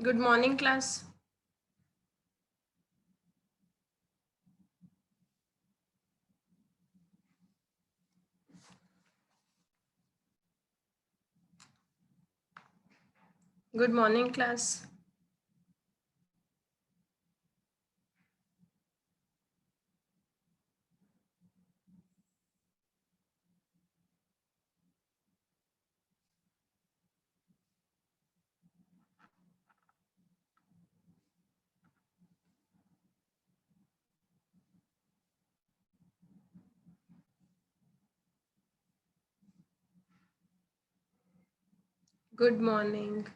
Good morning, class. Good morning, class. Good morning.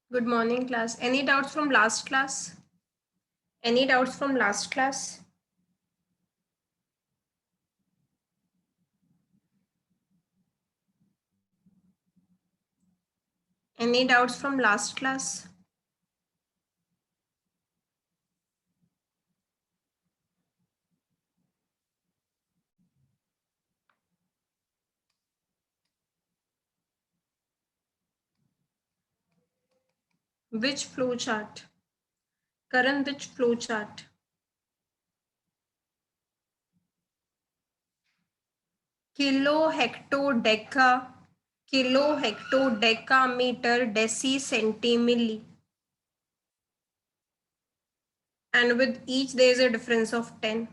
Good morning, class. Any doubts from last class? Any doubts from last class? Any doubts from last class? Which flow chart? Karan, which flow chart? Kilo, hecto, deca, kilo, hecto, deca, meter, deci, centimilli. And with each there is a difference of 10.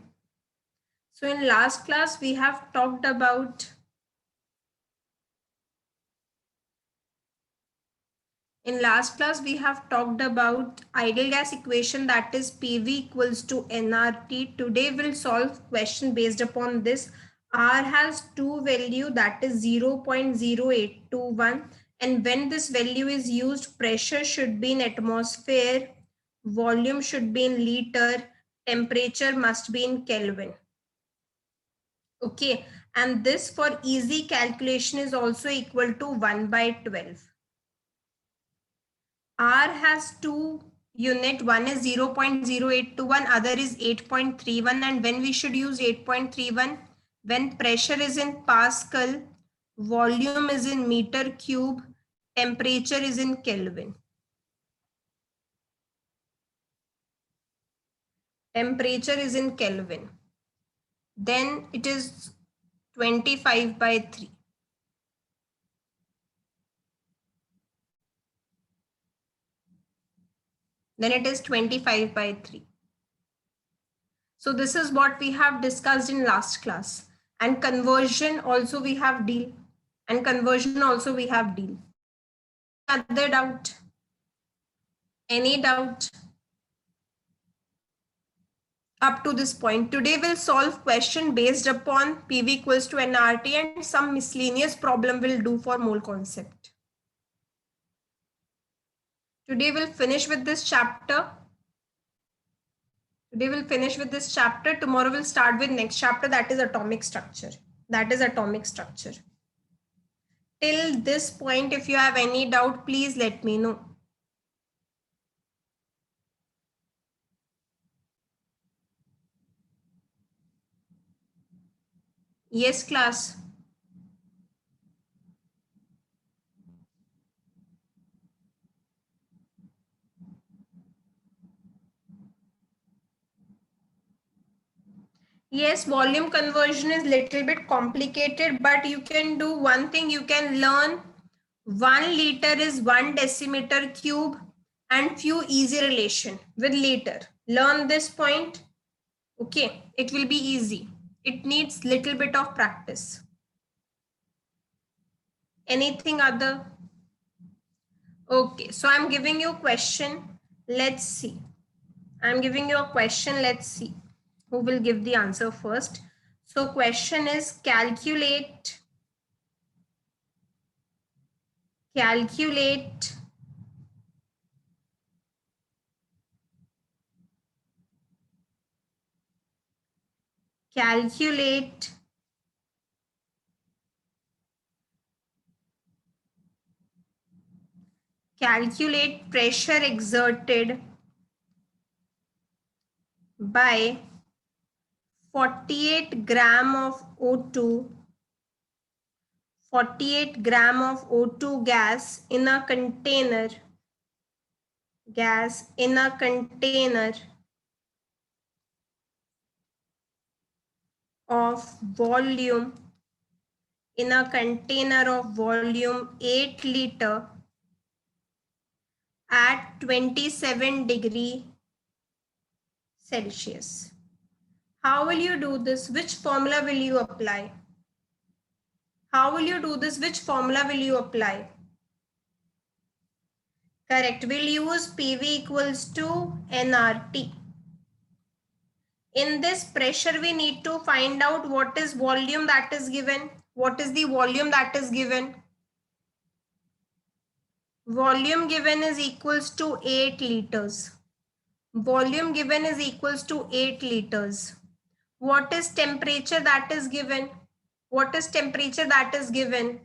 So in last class we have talked about In last class, we have talked about ideal gas equation, that is PV equals to nRT. Today we'll solve question based upon this. R has two value, that is 0.0821, and when this value is used, pressure should be in atmosphere, volume should be in liter, temperature must be in Kelvin. Okay, and this for easy calculation is also equal to 1 by 12. R has two unit, one is 0.0821, other is 8.31, and when we should use 8.31, when pressure is in Pascal, volume is in meter cube, temperature is in Kelvin. Temperature is in Kelvin. Then it is 25 by 3. Then it is 25 by 3. So this is what we have discussed in last class. And conversion also we have deal. And conversion also we have deal. Other doubt? Any doubt? Up to this point, today we'll solve question based upon PV equals to nRT, and some miscellaneous problem will do for mole concept. Today we'll finish with this chapter. Tomorrow we'll start with next chapter, that is atomic structure. Till this point, if you have any doubt, please let me know. Yes, class. Yes, volume conversion is little bit complicated, but you can do one thing. You can learn 1 liter is 1 decimeter cube and few easy relation with liter. Learn this point. Okay, it will be easy. It needs little bit of practice. Anything other? Okay, so I'm giving you a question. Let's see. I'm giving you a question. Let's see who will give the answer first. So question is calculate calculate pressure exerted by 48 gram of O2, 48 gram of O2 gas in a container, of volume, 8 liter at 27 degrees Celsius. How will you do this? Which formula will you apply? How will you do this? Which formula will you apply? Correct. We'll use PV equals to nRT. In this pressure, we need to find out what is volume that is given. What is the volume that is given? Volume given is equals to 8 liters. Volume given is equals to 8 liters. What is temperature that is given? What is temperature that is given?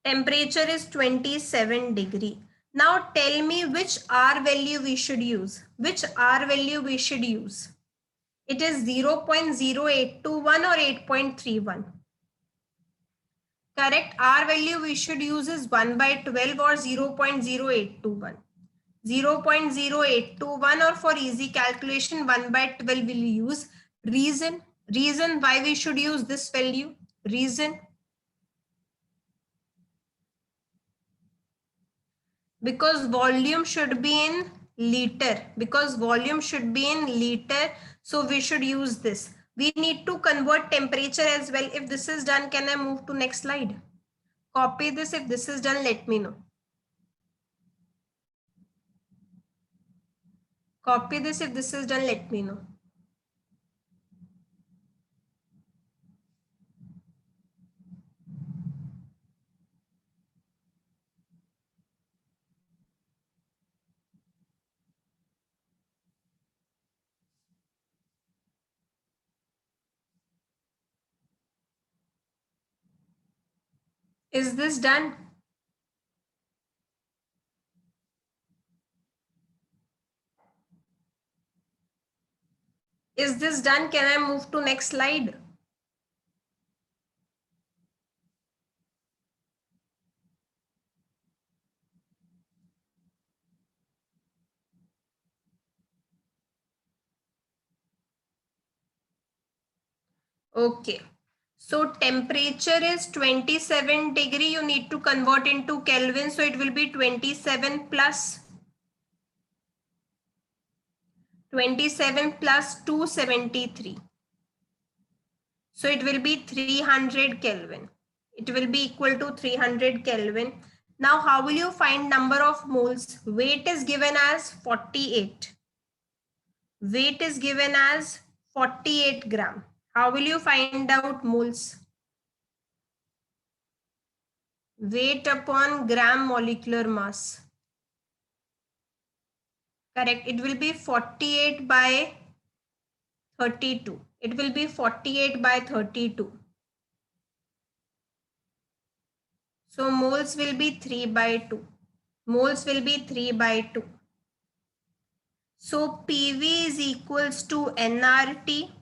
Temperature is 27 degree. Now tell me which R value we should use. Which R value we should use? It is 0.0821 or 8.31. Correct. R value we should use is 1 by 12 or 0.0821. 0.0821 or for easy calculation 1 by 12 will use. Reason why we should use this value. Reason. Because volume should be in liter. So we should use this. We need to convert temperature as well. If this is done, can I move to next slide? Copy this. If this is done, let me know. Copy this. If this is done, let me know. Is this done? Is this done? Can I move to next slide? Okay. So temperature is 27 degree. You need to convert into Kelvin. So it will be 27 plus 273. So it will be 300 Kelvin. It will be equal to 300 Kelvin. Now, how will you find number of moles? Weight is given as 48. Weight is given as 48 gram. How will you find out moles? Weight upon gram molecular mass. Correct. It will be 48 by 32. It will be 48 by 32. So moles will be 3 by 2. Moles will be 3 by 2. So PV is equals to nRT.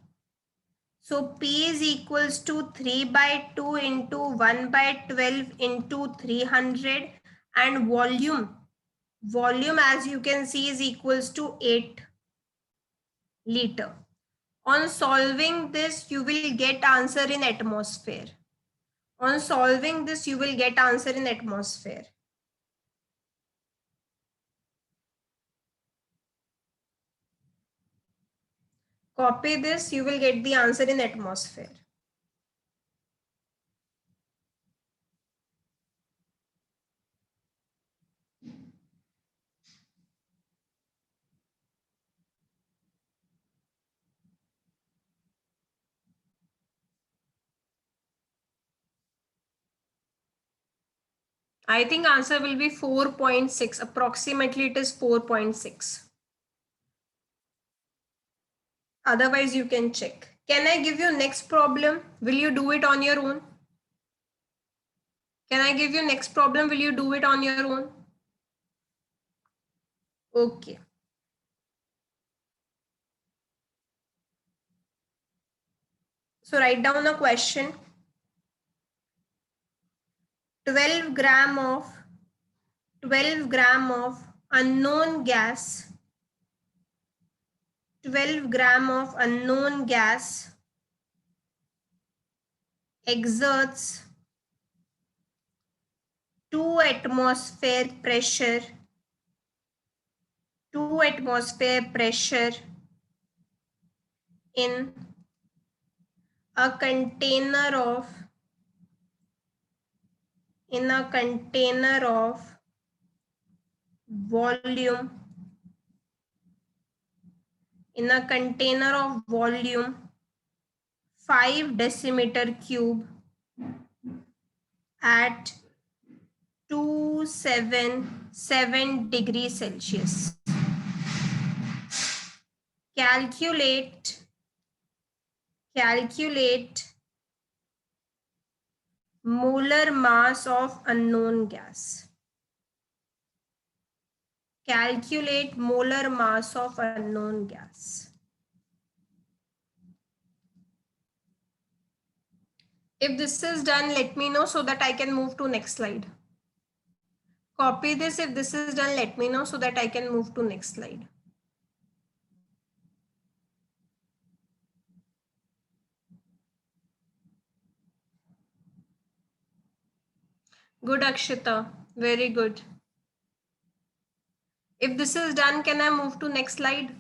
So P is equals to 3 by 2 into 1 by 12 into 300 and volume as you can see is equals to 8 liter. On solving this, you will get answer in atmosphere. On solving this, you will get answer in atmosphere. Copy this, you will get the answer in atmosphere. I think answer will be 4.6. Approximately it is 4.6. Otherwise you can check. Can I give you next problem? Will you do it on your own? Can I give you next problem? Will you do it on your own? Okay. So write down a question. 12 gram of unknown gas, 12 gram of unknown gas exerts 2 atmosphere pressure, 2 atmosphere pressure in a container of volume in a container of volume 5 decimeter cube at 277 degrees Celsius. Calculate molar mass of unknown gas. Calculate molar mass of unknown gas. If this is done, let me know so that I can move to next slide. Copy this. If this is done, let me know so that I can move to next slide. Good, Akshita. Very good. If this is done, can I move to next slide?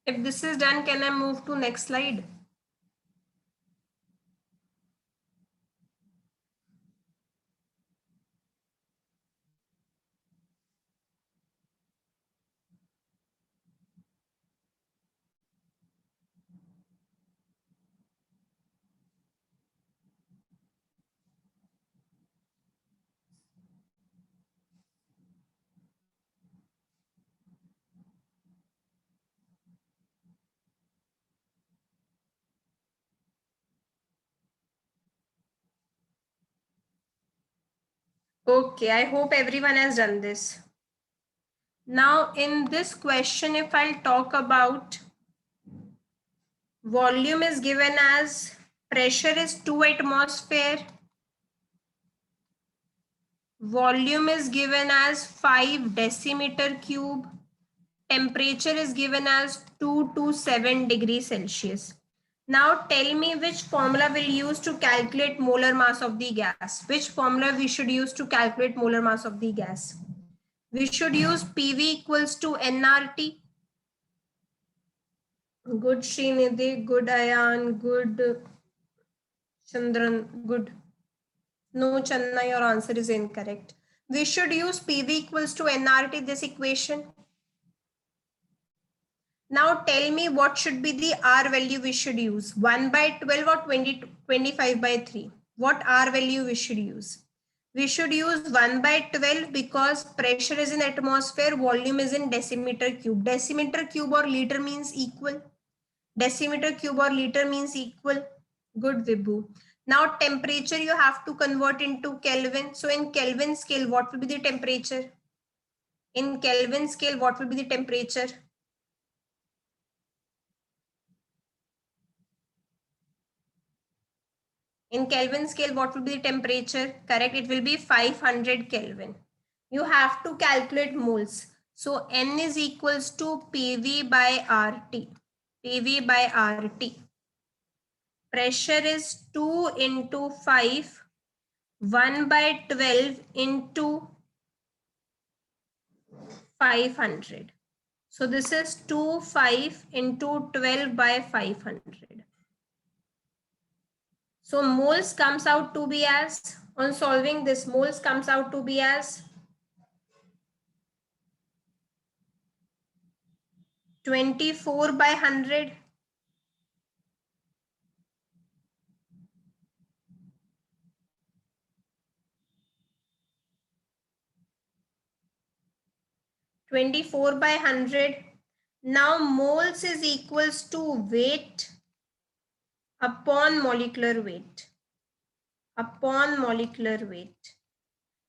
If this is done, can I move to next slide? Okay, I hope everyone has done this. Now in this question, if I'll talk about volume is given as pressure is 2 atmosphere, volume is given as 5 decimeter cube, temperature is given as 2 to 7 degrees Celsius. Now tell me which formula we'll use to calculate molar mass of the gas. Which formula we should use to calculate molar mass of the gas? We should use PV equals to nRT. Good Srinidhi, good Ayan, good Chandran, good. No Channa, your answer is incorrect. We should use PV equals to nRT this equation. Now tell me what should be the R value we should use, 1 by 12 or 25 by 3. What R value we should use? We should use 1 by 12 because pressure is in atmosphere, volume is in decimeter cube. Decimeter cube or liter means equal. Decimeter cube or liter means equal. Good, Vibhu. Now temperature you have to convert into Kelvin. So in Kelvin scale, what will be the temperature? In Kelvin scale, what will be the temperature? In Kelvin scale, what will be the temperature? Correct, it will be 500 Kelvin. You have to calculate moles. So N is equals to PV by RT. PV by RT. Pressure is 2 into 5, 1 by 12 into 500. So this is 2, 5 into 12 by 500. So moles comes out to be as, on solving this, moles comes out to be as 24 by 100. by 100. Now moles is equals to weight upon molecular weight. Upon molecular weight.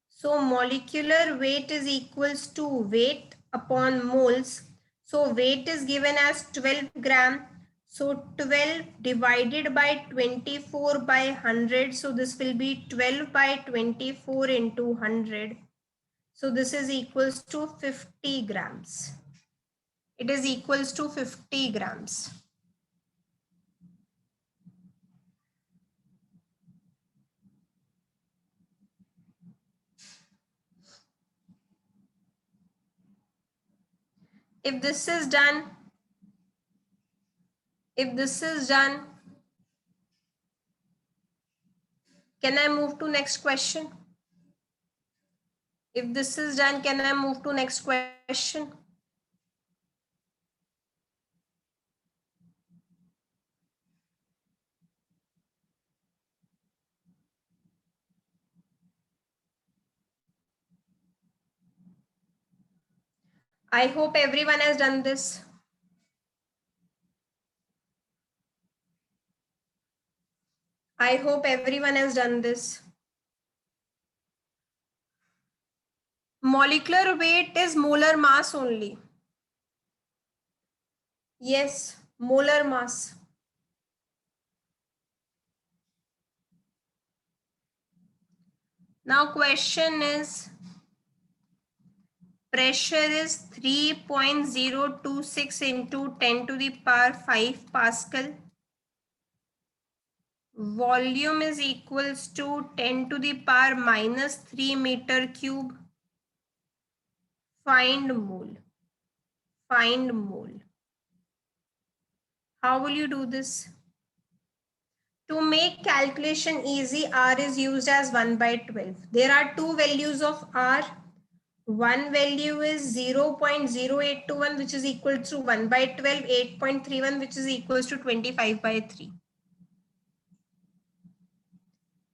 So molecular weight is equals to weight upon moles. So weight is given as 12 gram. So 12 divided by 24 by 100. So this will be 12 by 24 into 100. So this is equals to 50 grams. It is equals to 50 grams. If this is done, can I move to next question? If this is done, can I move to next question? I hope everyone has done this. I hope everyone has done this. Molecular weight is molar mass only. Yes, molar mass. Now question is, pressure is 3.026 into 10 to the power 5 Pascal. Volume is equals to 10 to the power minus 3 meter cube. Find mole. Find mole. How will you do this? To make calculation easy, R is used as 1 by 12. There are two values of R. One value is 0.0821, which is equal to 1 by 12, 8.31, which is equals to 25 by 3.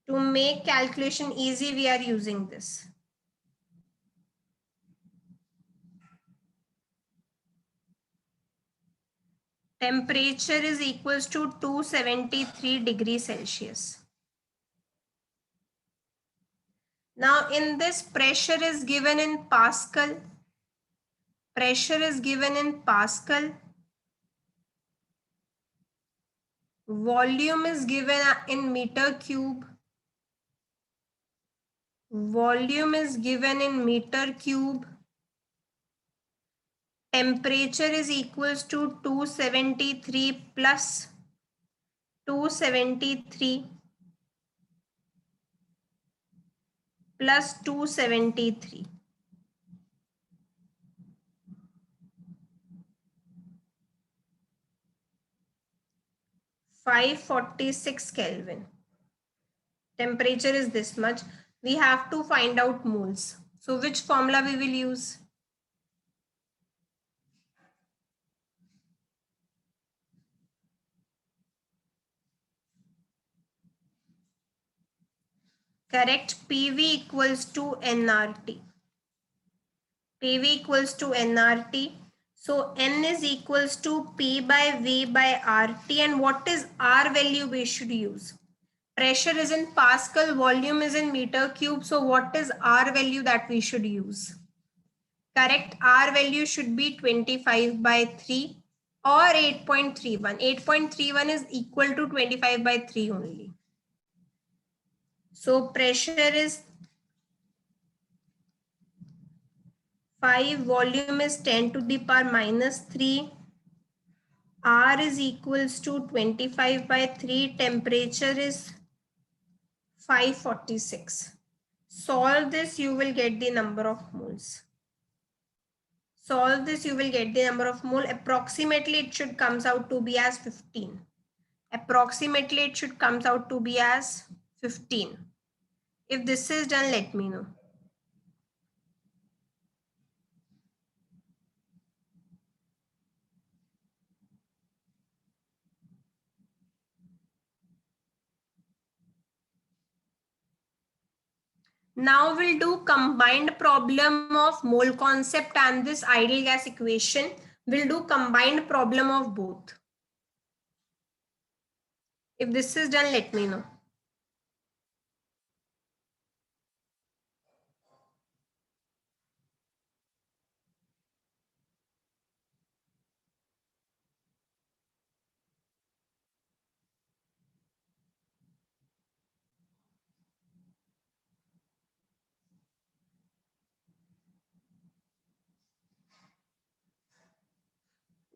To make calculation easy, we are using this. Temperature is equals to 273 degrees Celsius. Now in this, pressure is given in Pascal. Pressure is given in Pascal. Volume is given in meter cube. Volume is given in meter cube. Temperature is equals to 273 plus 273 plus 273. 546 Kelvin. Temperature is this much. We have to find out moles. So which formula we will use? Correct. PV equals to nRT. PV equals to nRT. So N is equals to P by V by RT. And what is R value we should use? Pressure is in Pascal, volume is in meter cube. So what is R value that we should use? Correct. R value should be 25 by 3 or 8.31. 8.31 is equal to 25 by 3 only. So pressure is 5, volume is 10 to the power minus 3. R is equals to 25 by 3. Temperature is 546. Solve this, you will get the number of moles. Solve this, you will get the number of mole. Approximately it should comes out to be as 15. Approximately it should comes out to be as 15. If this is done, let me know. Now we'll do combined problem of mole concept and this ideal gas equation. We'll do combined problem of both. If this is done, let me know.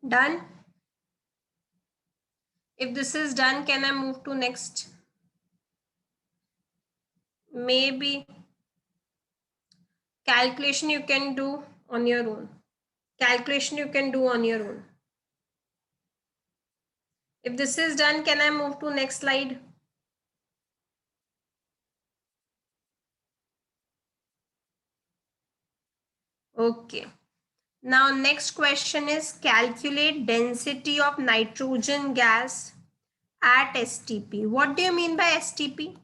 Done? If this is done, can I move to next? Maybe calculation you can do on your own. Calculation you can do on your own. If this is done, can I move to next slide? Okay. Now next question is calculate density of nitrogen gas at STP. What do you mean by STP?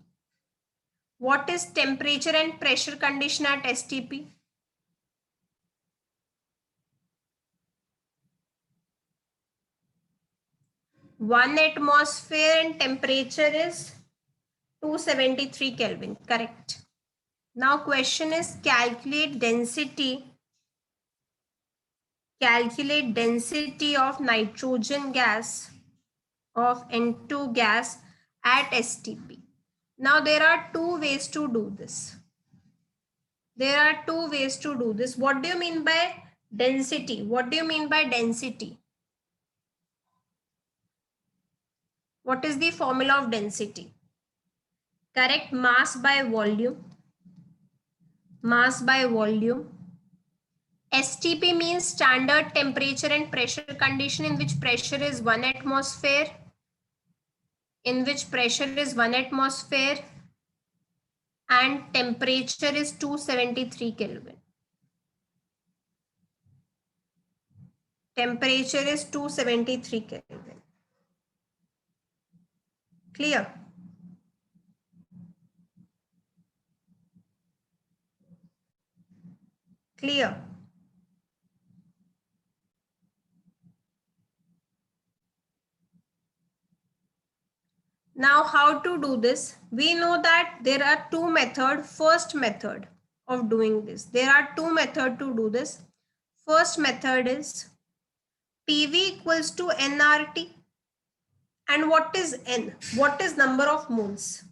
What is temperature and pressure condition at STP? 1 atmosphere and temperature is 273 Kelvin, correct. Now question is calculate density of nitrogen gas of N2 gas at STP. Now there are two ways to do this. What do you mean by density? What is the formula of density? Correct, mass by volume. STP means standard temperature and pressure condition, in which pressure is 1 atmosphere. And temperature is 273 Kelvin. Clear? Now how to do this? We know that there are two methods. First method of doing this. There are two methods to do this. First method is PV equals to nRT. And what is N? What is number of moles?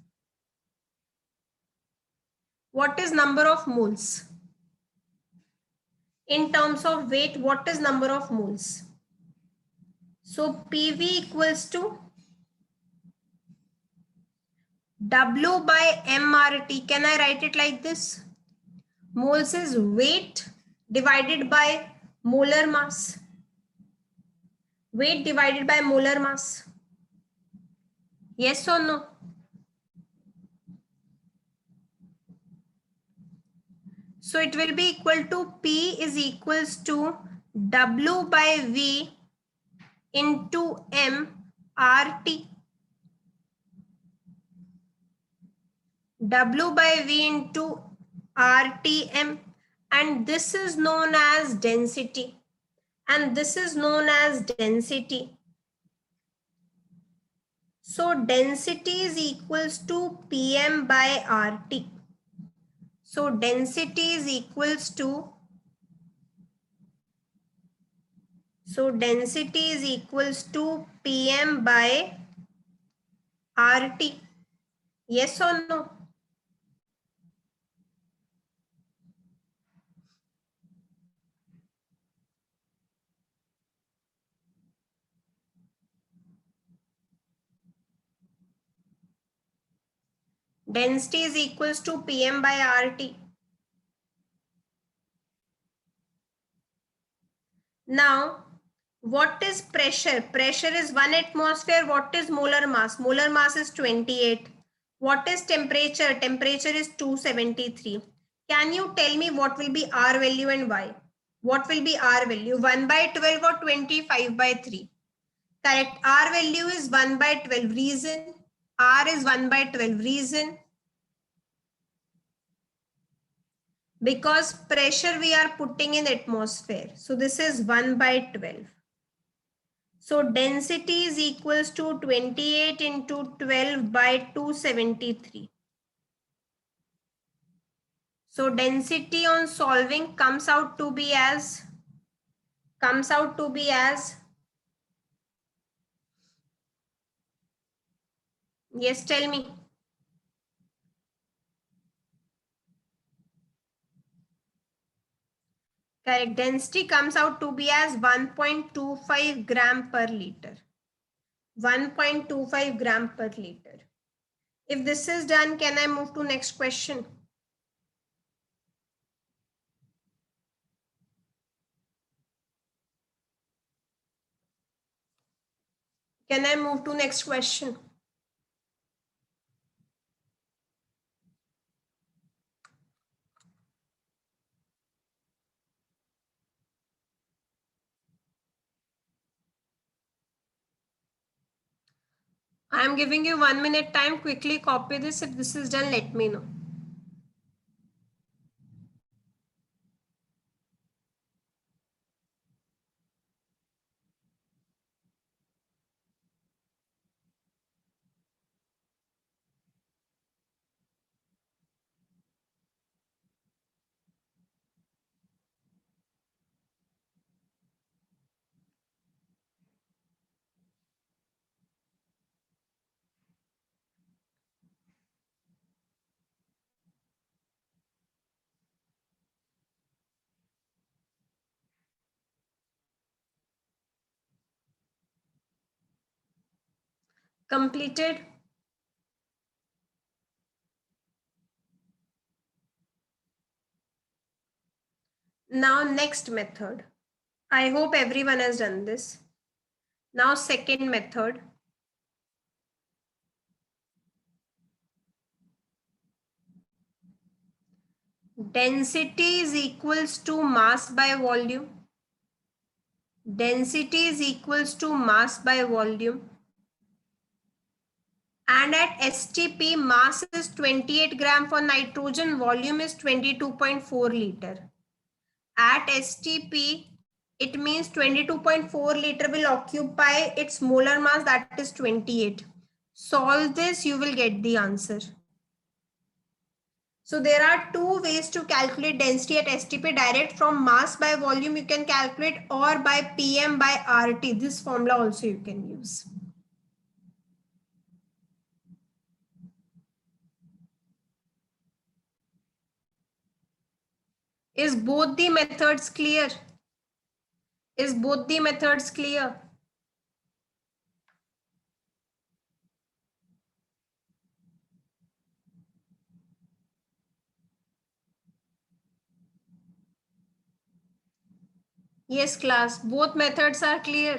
In terms of weight, what is number of moles? So PV equals to W by mRT. Can I write it like this? Moles is weight divided by molar mass. Yes or no? So it will be equal to P is equals to W by V into M RT. W by V into RTM, and this is known as density. So density is equals to PM by RT. So density is equals to PM by RT. Yes or no? Density is equals to PM by RT. Now, what is pressure? Pressure is 1 atmosphere. What is molar mass? Molar mass is 28. What is temperature? Temperature is 273. Can you tell me what will be R value and Y? What will be R value? 1 by 12 or 25 by 3? Correct. R value is 1 by 12. Reason? R is 1 by 12. Reason? Because pressure we are putting in atmosphere. So this is 1 by 12. So density is equals to 28 into 12 by 273. So density on solving comes out to be as yes, tell me. Correct. Density comes out to be as 1.25 gram per liter. 1.25 gram per liter. If this is done, can I move to next question? Can I move to next question? I am giving you 1 minute time. Quickly copy this. If this is done, let me know. Completed. Now next method. I hope everyone has done this. Now second method. Density is equals to mass by volume. Density is equals to mass by volume. And at STP, mass is 28 gram for nitrogen, volume is 22.4 liter. At STP, it means 22.4 liter will occupy its molar mass, that is 28. Solve this, you will get the answer. So there are two ways to calculate density at STP, direct from mass by volume you can calculate, or by PM by RT. This formula also you can use. Is both the methods clear? Is both the methods clear? Yes, class, both methods are clear.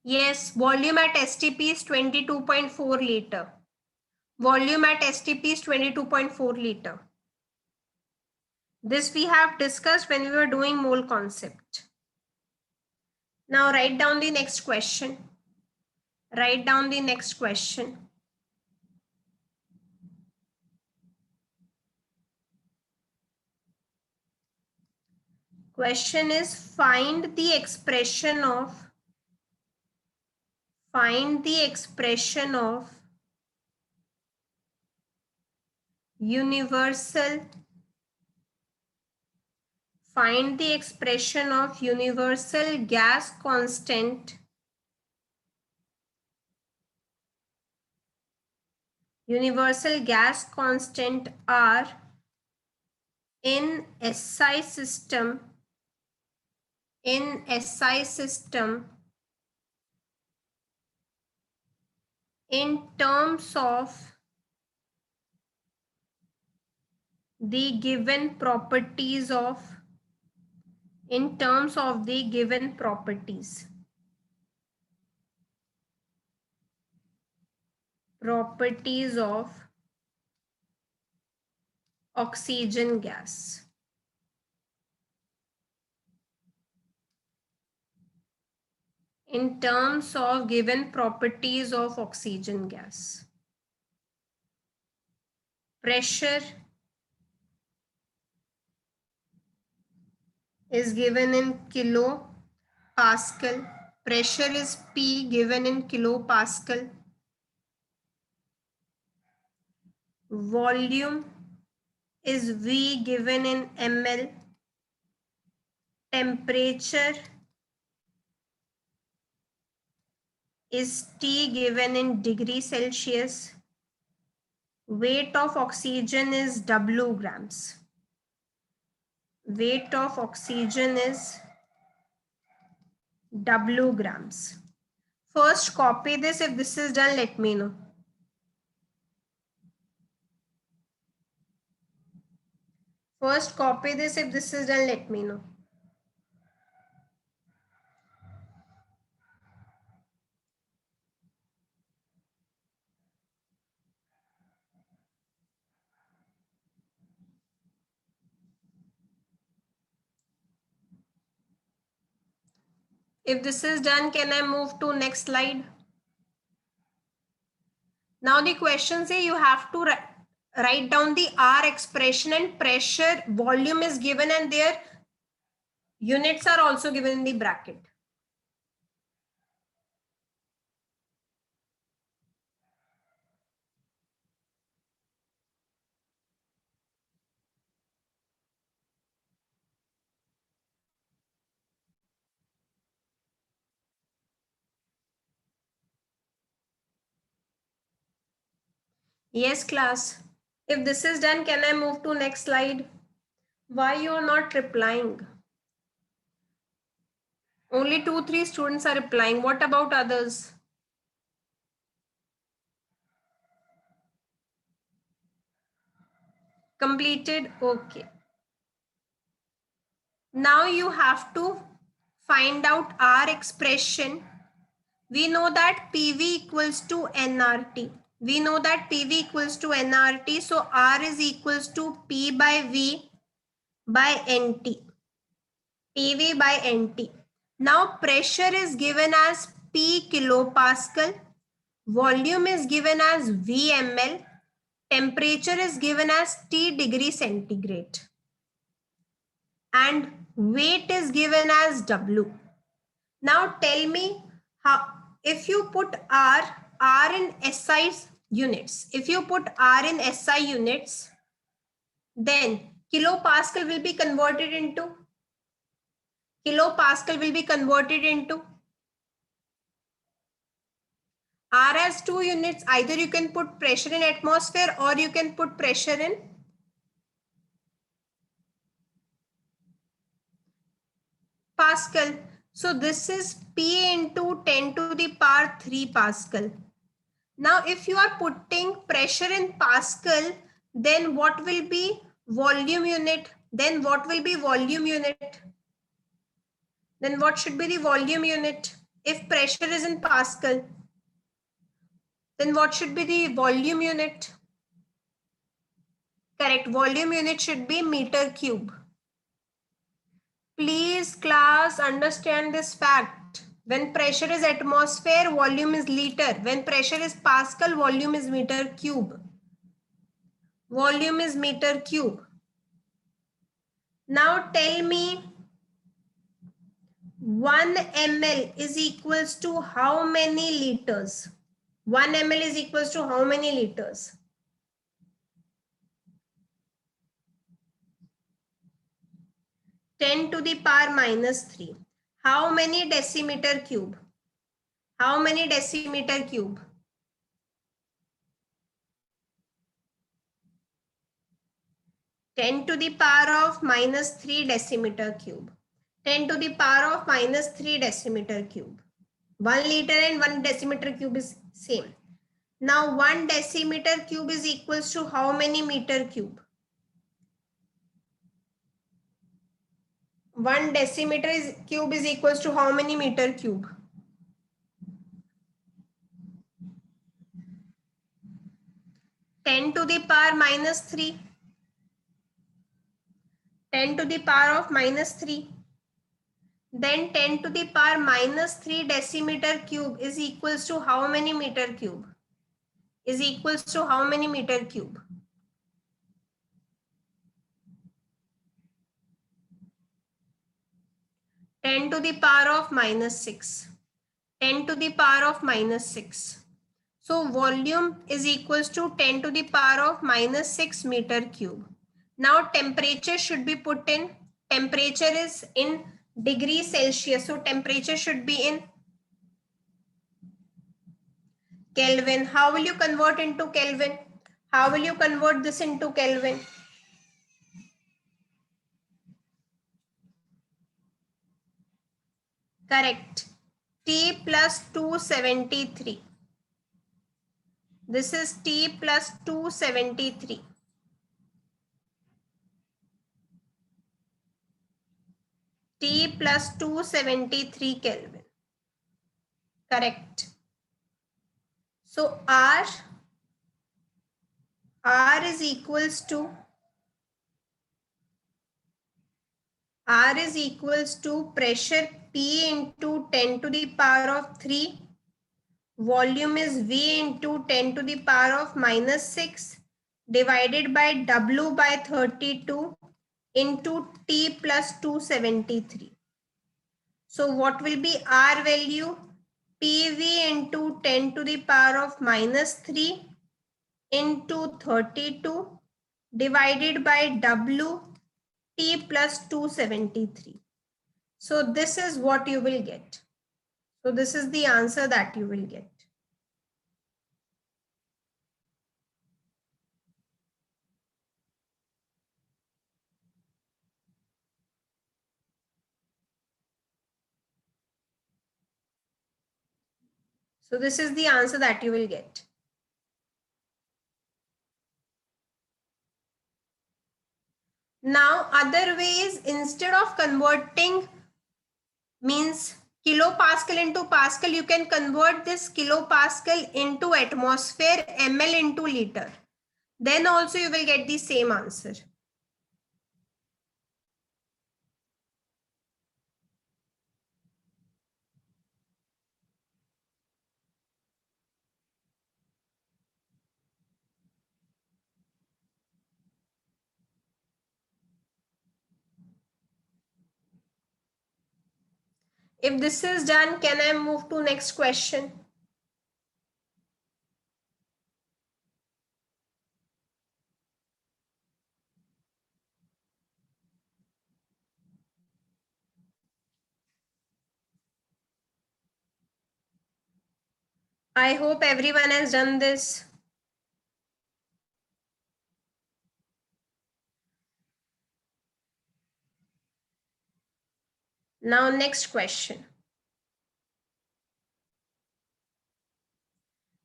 Yes, volume at STP is 22.4 liter. Volume at STP is 22.4 liter. This we have discussed when we were doing mole concept. Now write down the next question. Write down the next question. Question is find the expression of universal universal gas constant R in SI system in terms of the given properties of oxygen gas. In terms of given properties of oxygen gas. Pressure is given in kilopascal. Pressure is P given in kilopascal. Volume is V given in ml. Temperature is T given in degree Celsius. Weight of oxygen is W grams. Weight of oxygen is W grams. First copy this. If this is done, let me know. First copy this. If this is done, let me know. If this is done, can I move to next slide? Now the question say you have to write down the R expression, and pressure, volume is given and their units are also given in the bracket. Yes, class. If this is done, can I move to next slide? Why you are not replying? Only 2-3 students are replying. What about others? Completed? Okay. Now you have to find out R expression. We know that PV equals to nRT. We know that PV equals to nRT. So R is equals to P by V by NT. PV by NT. Now pressure is given as P kilopascal. Volume is given as V ml. Temperature is given as T degree centigrade. And weight is given as W. Now tell me how, if you put R in SI units, if you put R in SI units, then kilopascal will be converted into R has 2 units. Either you can put pressure in atmosphere or you can put pressure in Pascal. So this is P into 10 to the power 3 Pascal. Now, if you are putting pressure in Pascal, then what will be volume unit? Then what will be volume unit? Then what should be the volume unit? If pressure is in Pascal, then what should be the volume unit? Correct. Volume unit should be meter cube. Please, class, understand this fact. When pressure is atmosphere, volume is liter. When pressure is Pascal, volume is meter cube. Volume is meter cube. Now tell me 1 ml is equals to how many liters? 1 ml is equals to how many liters? Ten to the power minus 3. How many decimeter cube? How many decimeter cube? 10 to the power of minus 3 decimeter cube. 10 to the power of minus 3 decimeter cube. 1 liter and 1 decimeter cube is same. Now 1 decimeter cube is equals to how many meter cube? 1 decimeter cube is equals to how many meter cube? 10 to the power minus 3. 10 to the power of minus 3. Then 10 to the power minus 3 decimeter cube is equals to how many meter cube? Is equals to how many meter cube? Ten to the power of minus 6. 10 to the power of minus 6. So volume is equals to 10 to the power of minus 6 meter cube. Now temperature should be put in. Temperature is in degrees Celsius. So temperature should be in Kelvin. How will you convert into Kelvin? How will you convert this into Kelvin? Correct. T plus 273. This is T plus 273. T plus 273 Kelvin. Correct. So R is equals to pressure P into 10 to the power of 3. Volume is V into 10 to the power of minus 6 divided by W by 32 into T plus 273. So what will be R value? PV into 10 to the power of minus 3 into 32 divided by W T plus 273. So this is what you will get. So this is the answer that you will get. So this is the answer that you will get. Now other ways, instead of converting means kilopascal into pascal, you can convert this kilopascal into atmosphere, ml into liter. Then also you will get the same answer. If this is done, can I move to next question? I hope everyone has done this. Now next question.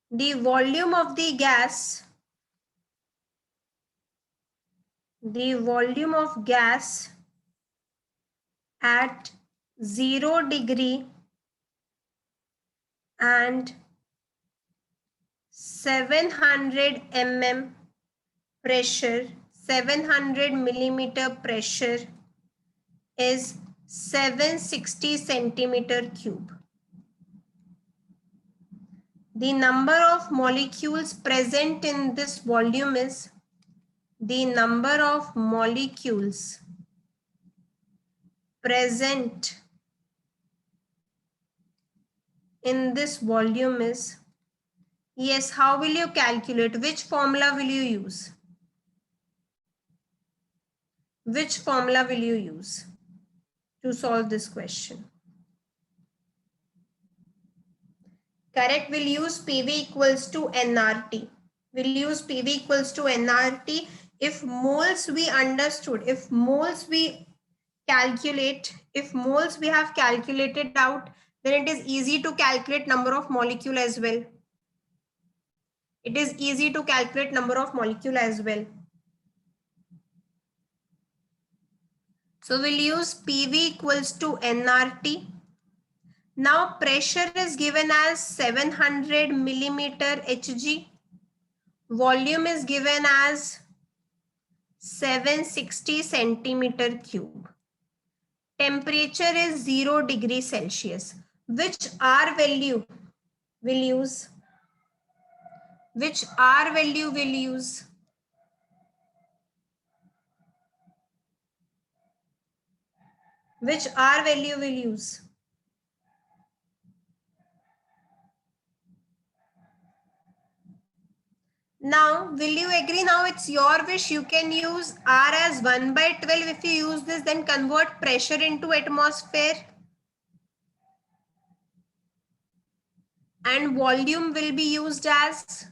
The volume of the gas, at 0 degree and 700 mm pressure, 700 millimeter pressure is 760 centimeter cube. The number of molecules present in this volume is the number of molecules present in this volume is, yes, how will you calculate? Which formula will you use? Which formula will you use to solve this question? Correct, we'll use PV equals to nRT. We'll use PV equals to nRT. If moles we understood, if moles we calculate, if moles we have calculated out, then it is easy to calculate number of molecule as well. It is easy to calculate number of molecule as well. So we'll use PV equals to nRT. Now pressure is given as 700 millimeter Hg. Volume is given as 760 centimeter cube. Temperature is 0 degree Celsius. Which R value will use? Which R value will use? Which R value will use? Now, will you agree? Now it's your wish. You can use R as 1 by 12. If you use this, then convert pressure into atmosphere. And volume will be used as,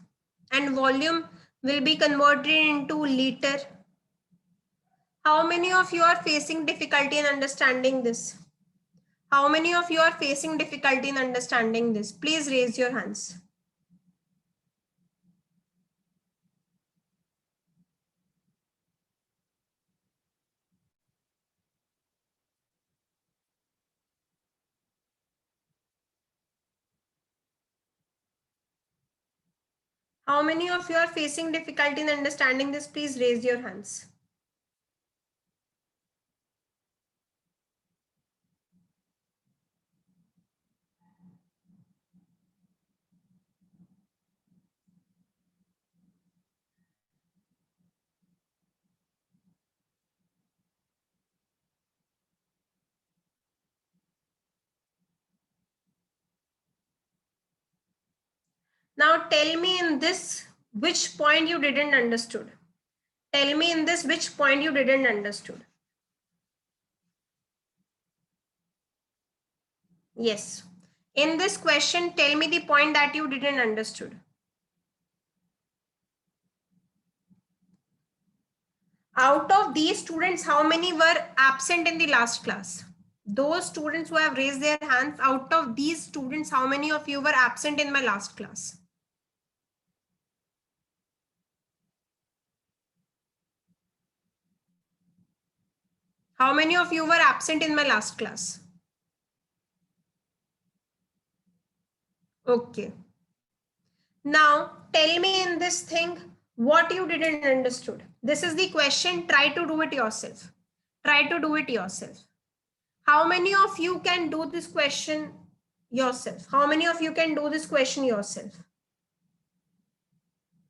and volume will be converted into liter. How many of you are facing difficulty in understanding this? How many of you are facing difficulty in understanding this? Please raise your hands. How many of you are facing difficulty in understanding this? Please raise your hands. Now tell me in this which point you didn't understood. Tell me in this which point you didn't understood. Yes. In this question, tell me the point that you didn't understood. Out of these students, how many were absent in the last class? Those students who have raised their hands, out of these students, how many of you were absent in my last class? How many of you were absent in my last class? Okay. Now tell me in this thing what you didn't understood. This is the question. Try to do it yourself. Try to do it yourself. How many of you can do this question yourself? How many of you can do this question yourself?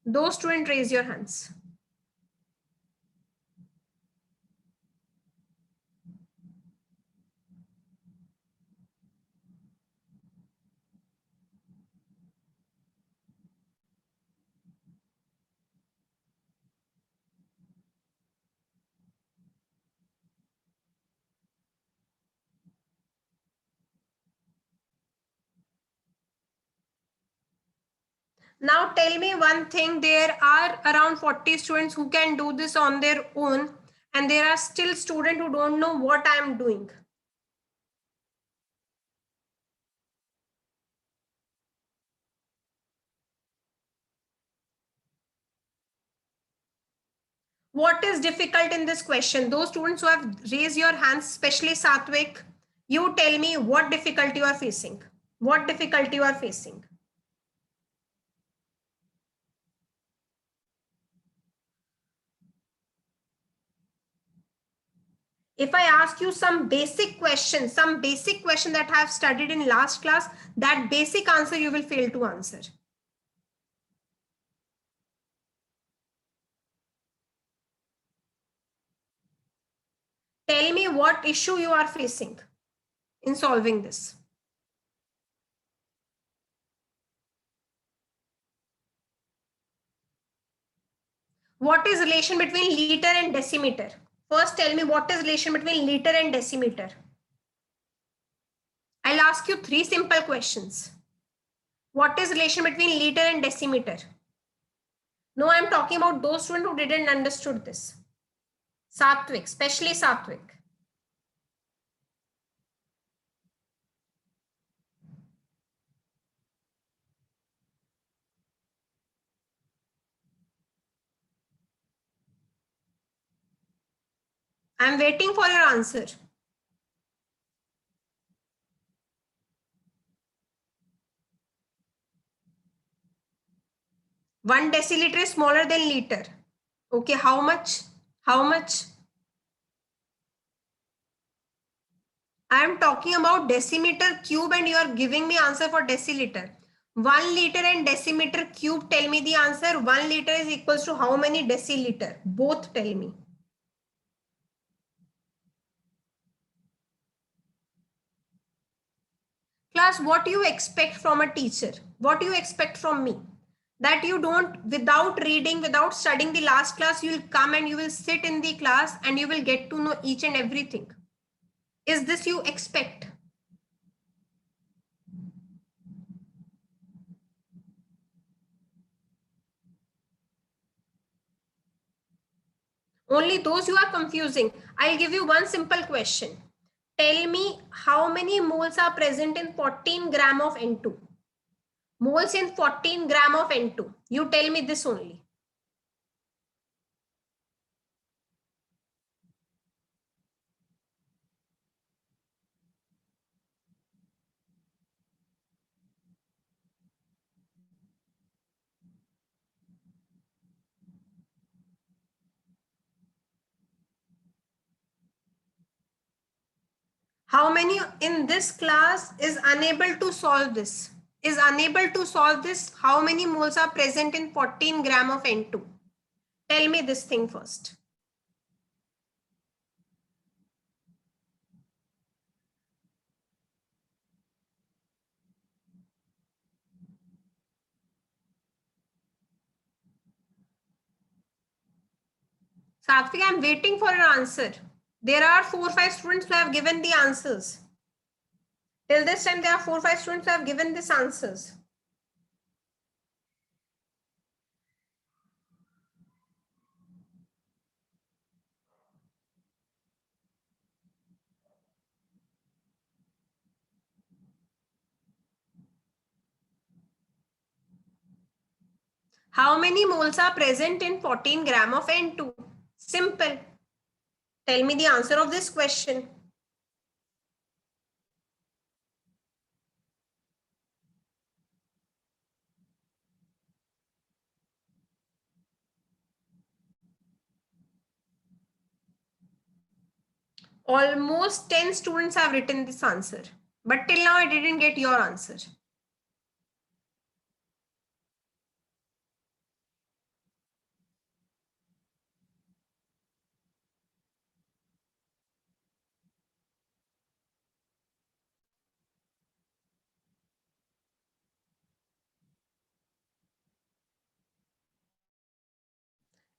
Those students, raise your hands. Now tell me one thing, there are around 40 students who can do this on their own, and there are still students who don't know what I am doing. What is difficult in this question? Those students who have raised your hands, especially Satvik, you tell me what difficulty you are facing. What difficulty you are facing? If I ask you some basic question that I have studied in last class, that basic answer you will fail to answer. Tell me what issue you are facing in solving this. What is relation between liter and decimeter? First tell me what is relation between liter and decimeter. I'll ask you three simple questions. What is relation between liter and decimeter? No, I'm talking about those students who didn't understood this. Satvik, especially Satvik. I'm waiting for your answer. 1 deciliter is smaller than liter. Okay, how much? How much? I am talking about decimeter cube and you are giving me answer for deciliter. 1 liter and decimeter cube, tell me the answer. 1 liter is equals to how many deciliter? Both tell me. Class, what do you expect from a teacher? What do you expect from me? that you don't, without reading, without studying the last class, you will come and you will sit in the class and you will get to know each and everything. Is this you expect? Only those who are confusing. I'll give you one simple question. Tell me how many moles are present in 14 gram of N2. Moles in 14 gram of N2. You tell me this only. How many in this class is unable to solve this? Is unable to solve this? How many moles are present in 14 gram of N2? Tell me this thing first. Satvik, I'm waiting for your answer. There are 4-5 students who have given the answers. Till this time, there are 4-5 students who have given these answers. How many moles are present in 14 gram of N2? Simple. Tell me the answer of this question. Almost 10 students have written this answer. But till now, I didn't get your answer.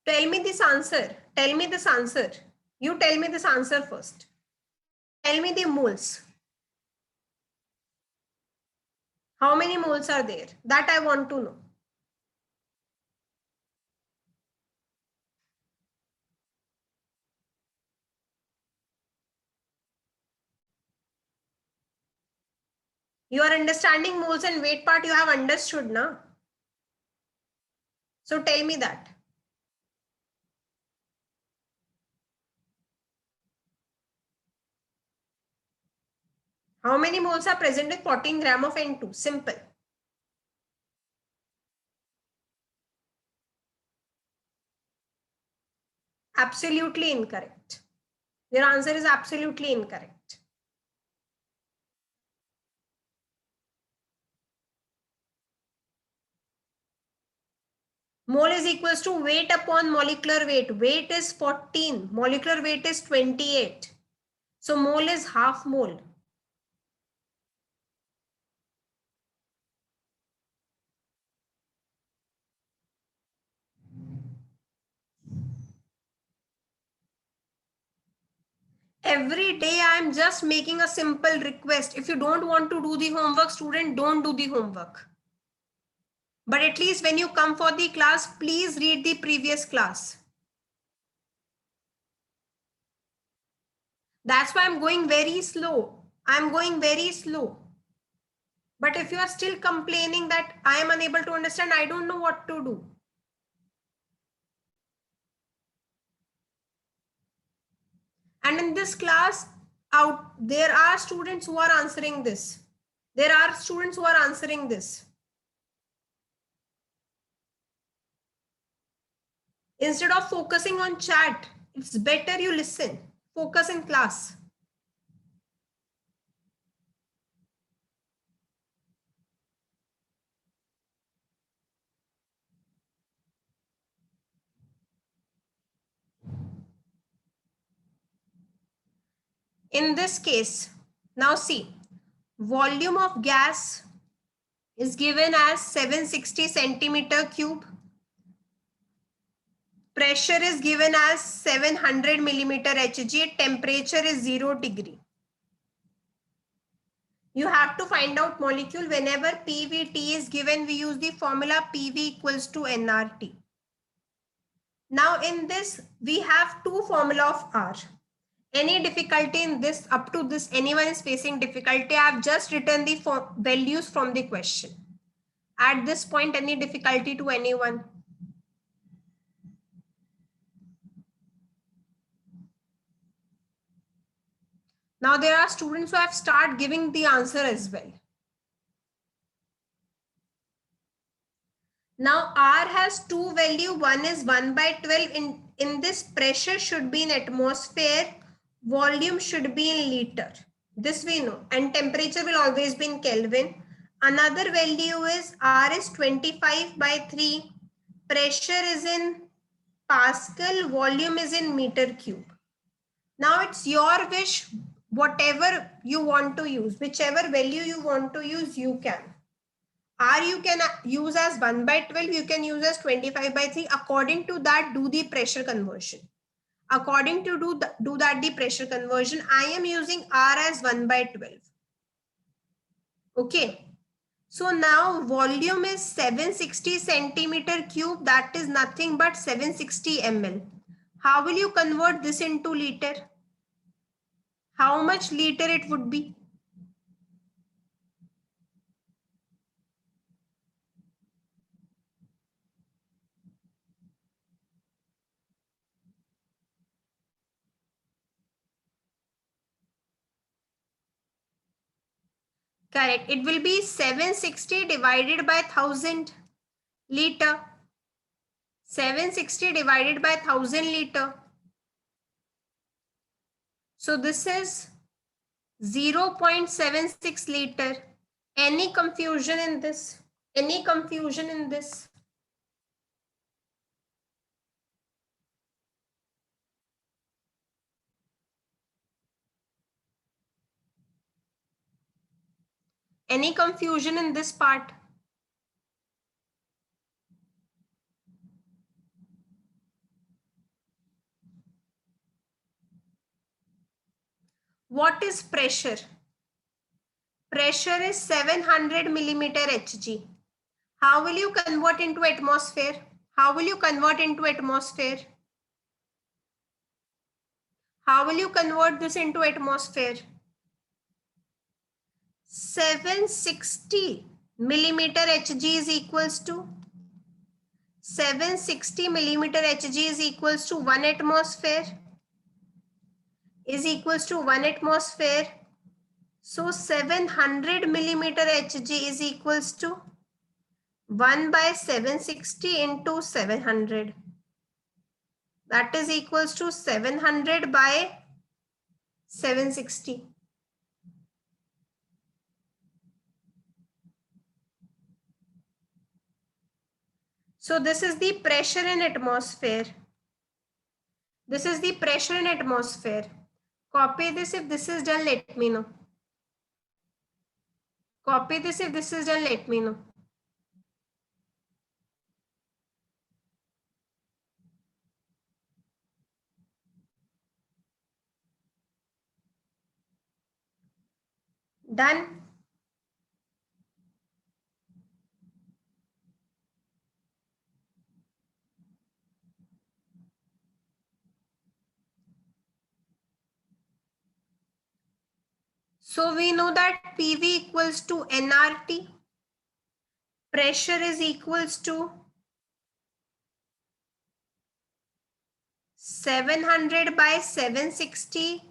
Tell me this answer. Tell me this answer. You tell me this answer first. Tell me the moles. How many moles are there? That I want to know. You are understanding moles and weight part, you have understood now. So tell me that. How many moles are present in 14 gram of N2? Simple. Absolutely incorrect. Your answer is absolutely incorrect. Mole is equals to weight upon molecular weight. Weight is 14. Molecular weight is 28. So mole is half mole. Every day I am just making a simple request. If you don't want to do the homework, student, don't do the homework. But at least when you come for the class, please read the previous class. That's why I'm going very slow. I'm going very slow. But if you are still complaining that I am unable to understand, I don't know what to do. And in this class, there are students who are answering this. There are students who are answering this. Instead of focusing on chat, it's better you listen. Focus in class. In this case, now see, volume of gas is given as 760 centimeter cube. Pressure is given as 700 millimeter Hg. Temperature is 0 degree. You have to find out molecule. Whenever PVT is given, we use the formula PV equals to nRT. Now in this, we have two formula of R. Any difficulty in this, up to this, anyone is facing difficulty, I have just written the values from the question. At this point, any difficulty to anyone? Now there are students who have started giving the answer as well. Now R has two value, one is 1 by 12. In this, pressure should be in atmosphere, volume should be in liter. This we know, and temperature will always be in Kelvin. Another value is R is 25 by 3, pressure is in Pascal, volume is in meter cube. Now it's your wish, whatever you want to use, whichever value you want to use, you can. R you can use as 1 by 12, you can use as 25 by 3. According to that, do the pressure conversion. According to do that the pressure conversion, I am using R as 1 by 12. Okay. So now volume is 760 centimeter cube. That is nothing but 760 ml. How will you convert this into liter? How much liter it would be? Correct. It will be 760 divided by 1000 liter. 760 divided by 1000 liter. So this is 0.76 liter. Any confusion in this? Any confusion in this? Any confusion in this part? What is pressure? Pressure is 700 millimeter Hg. How will you convert into atmosphere? How will you convert into atmosphere? How will you convert this into atmosphere? 760 millimeter Hg is equals to 760 millimeter Hg is equals to 1 atmosphere. Is equals to 1 atmosphere. So 700 millimeter Hg is equals to 1 by 760 into 700. That is equals to 700 by 760. So this is the pressure in atmosphere. This is the pressure in atmosphere. Copy this. If this is done, let me know. Copy this. If this is done, let me know. Done. So we know that PV equals to nRT. Pressure is equals to 700 by 760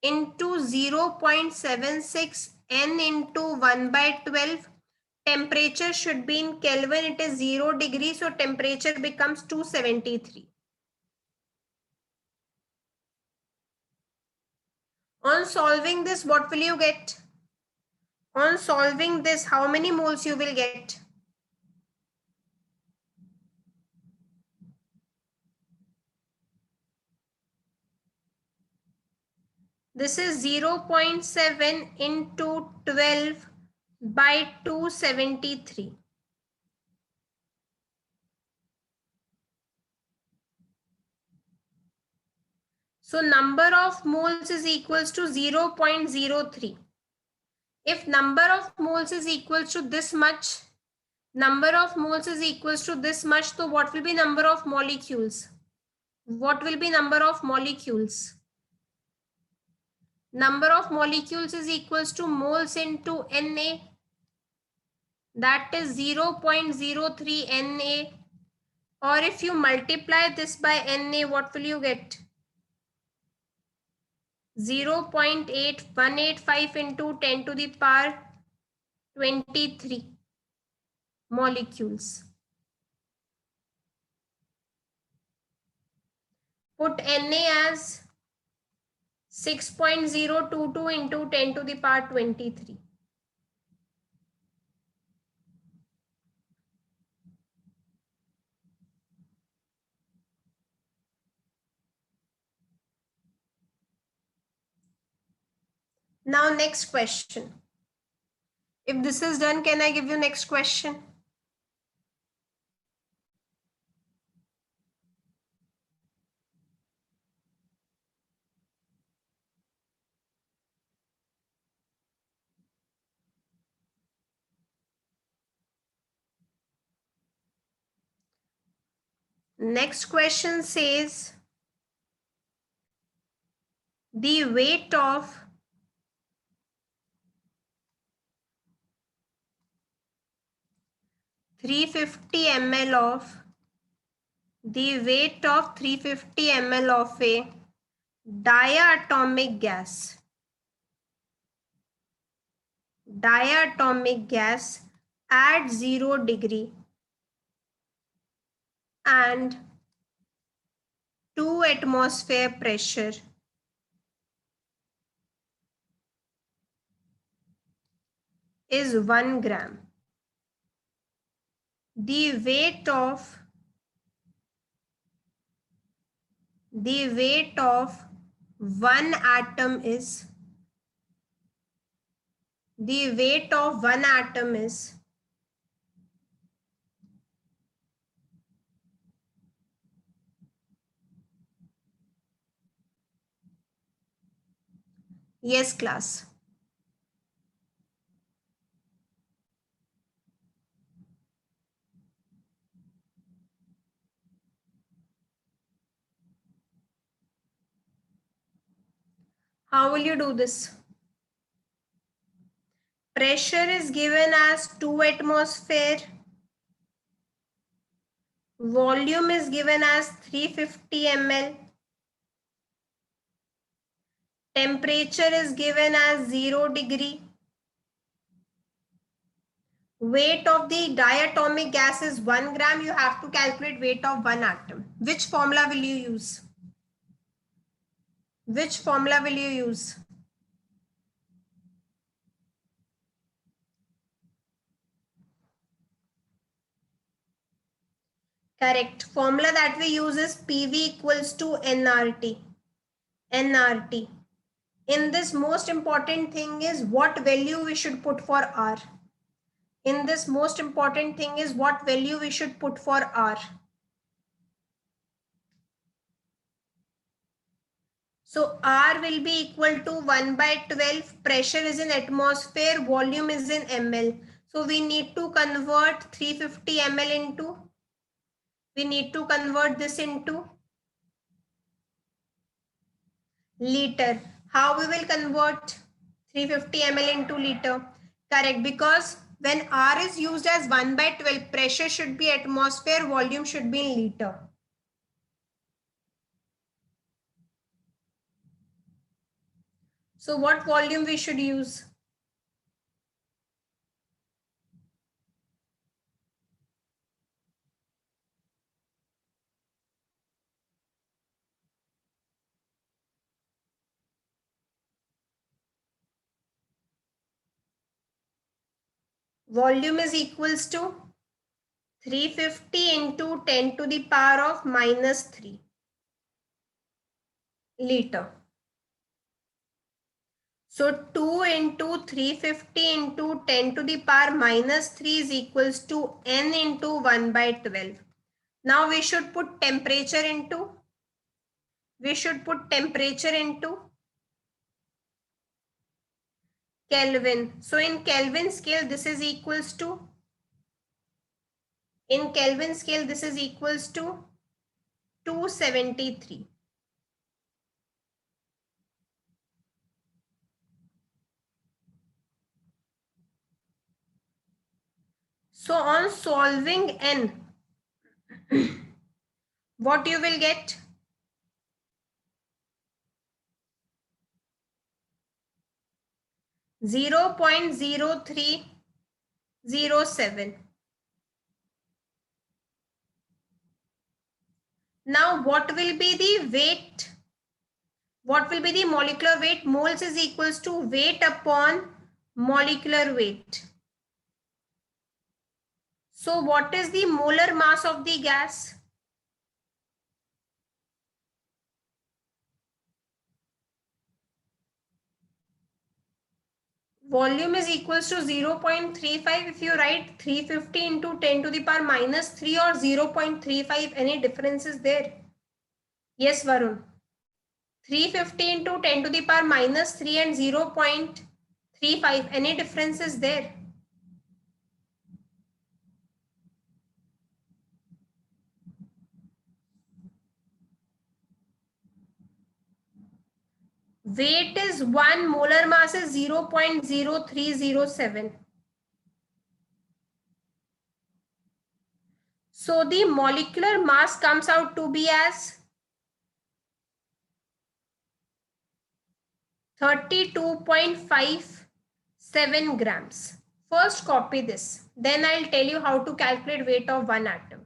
into 0.76 N into 1 by 12. Temperature should be in Kelvin. It is 0 degree. So temperature becomes 273. On solving this, what will you get? On solving this, how many moles you will get? This is 0.7 into 12 by 273. So number of moles is equals to 0.03. If number of moles is equals to this much, number of moles is equals to this much, so what will be number of molecules? What will be number of molecules? Number of molecules is equals to moles into Na. That is 0.03 Na. Or if you multiply this by Na, what will you get? 0.8185 into 10 to the power 23 molecules. Put Na as 6.022 into 10 to the power 23. Now next question. If this is done, can I give you next question? Next question says the weight of 350 ml of 350 ml of a diatomic gas at 0 degree and 2 atmosphere pressure is 1 gram. The weight of one atom is yes class. How will you do this? Pressure is given as 2 atmosphere. Volume is given as 350 ml. Temperature is given as 0 degree. Weight of the diatomic gas is 1 gram. You have to calculate weight of one atom. Which formula will you use? Which formula will you use? Correct. Formula that we use is PV equals to nRT. nRT. In this, most important thing is what value we should put for R. In this, most important thing is what value we should put for R. So R will be equal to 1 by 12. Pressure is in atmosphere, volume is in ml. So we need to convert 350 ml into, we need to convert this into liter. How we will convert 350 ml into liter? Correct, because when R is used as 1 by 12, pressure should be atmosphere, volume should be in liter. So what volume we should use? Volume is equals to 350 into 10 to the power of minus 3 liter. So 2 into 350 into 10 to the power minus 3 is equals to n into 1 by 12. Now we should put temperature into. Kelvin. So in Kelvin scale, this is equals to, in Kelvin scale, this is equals to 273. So on solving n, what you will get? 0.0307. Now what will be the weight? What will be the molecular weight? Moles is equals to weight upon molecular weight. So what is the molar mass of the gas? Volume is equals to 0.35. If you write 350 into 10 to the power minus 3 or 0.35, any difference is there? Yes, Varun. 350 into 10 to the power minus 3 and 0.35, any difference is there? Weight is 1, molar mass is 0.0307. So the molecular mass comes out to be as 32.57 grams. First copy this. Then I'll tell you how to calculate weight of one atom.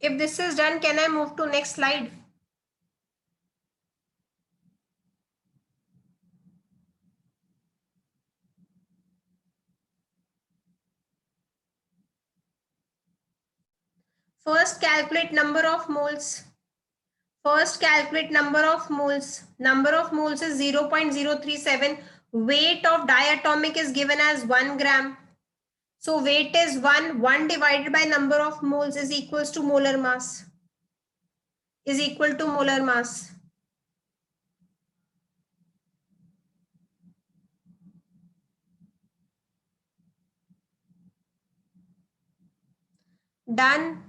If this is done, can I move to next slide? First calculate number of moles. Number of moles. Number of moles is 0.037. Weight of diatomic is given as 1 gram. So weight is 1. 1 divided by number of moles is equals to molar mass. Done.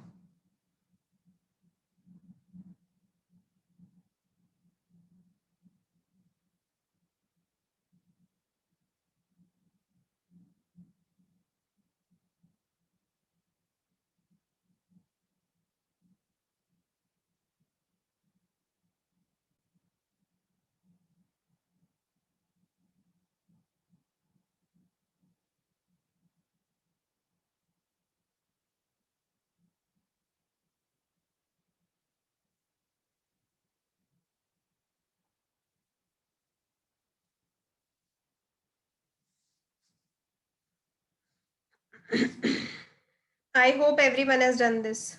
I hope everyone has done this.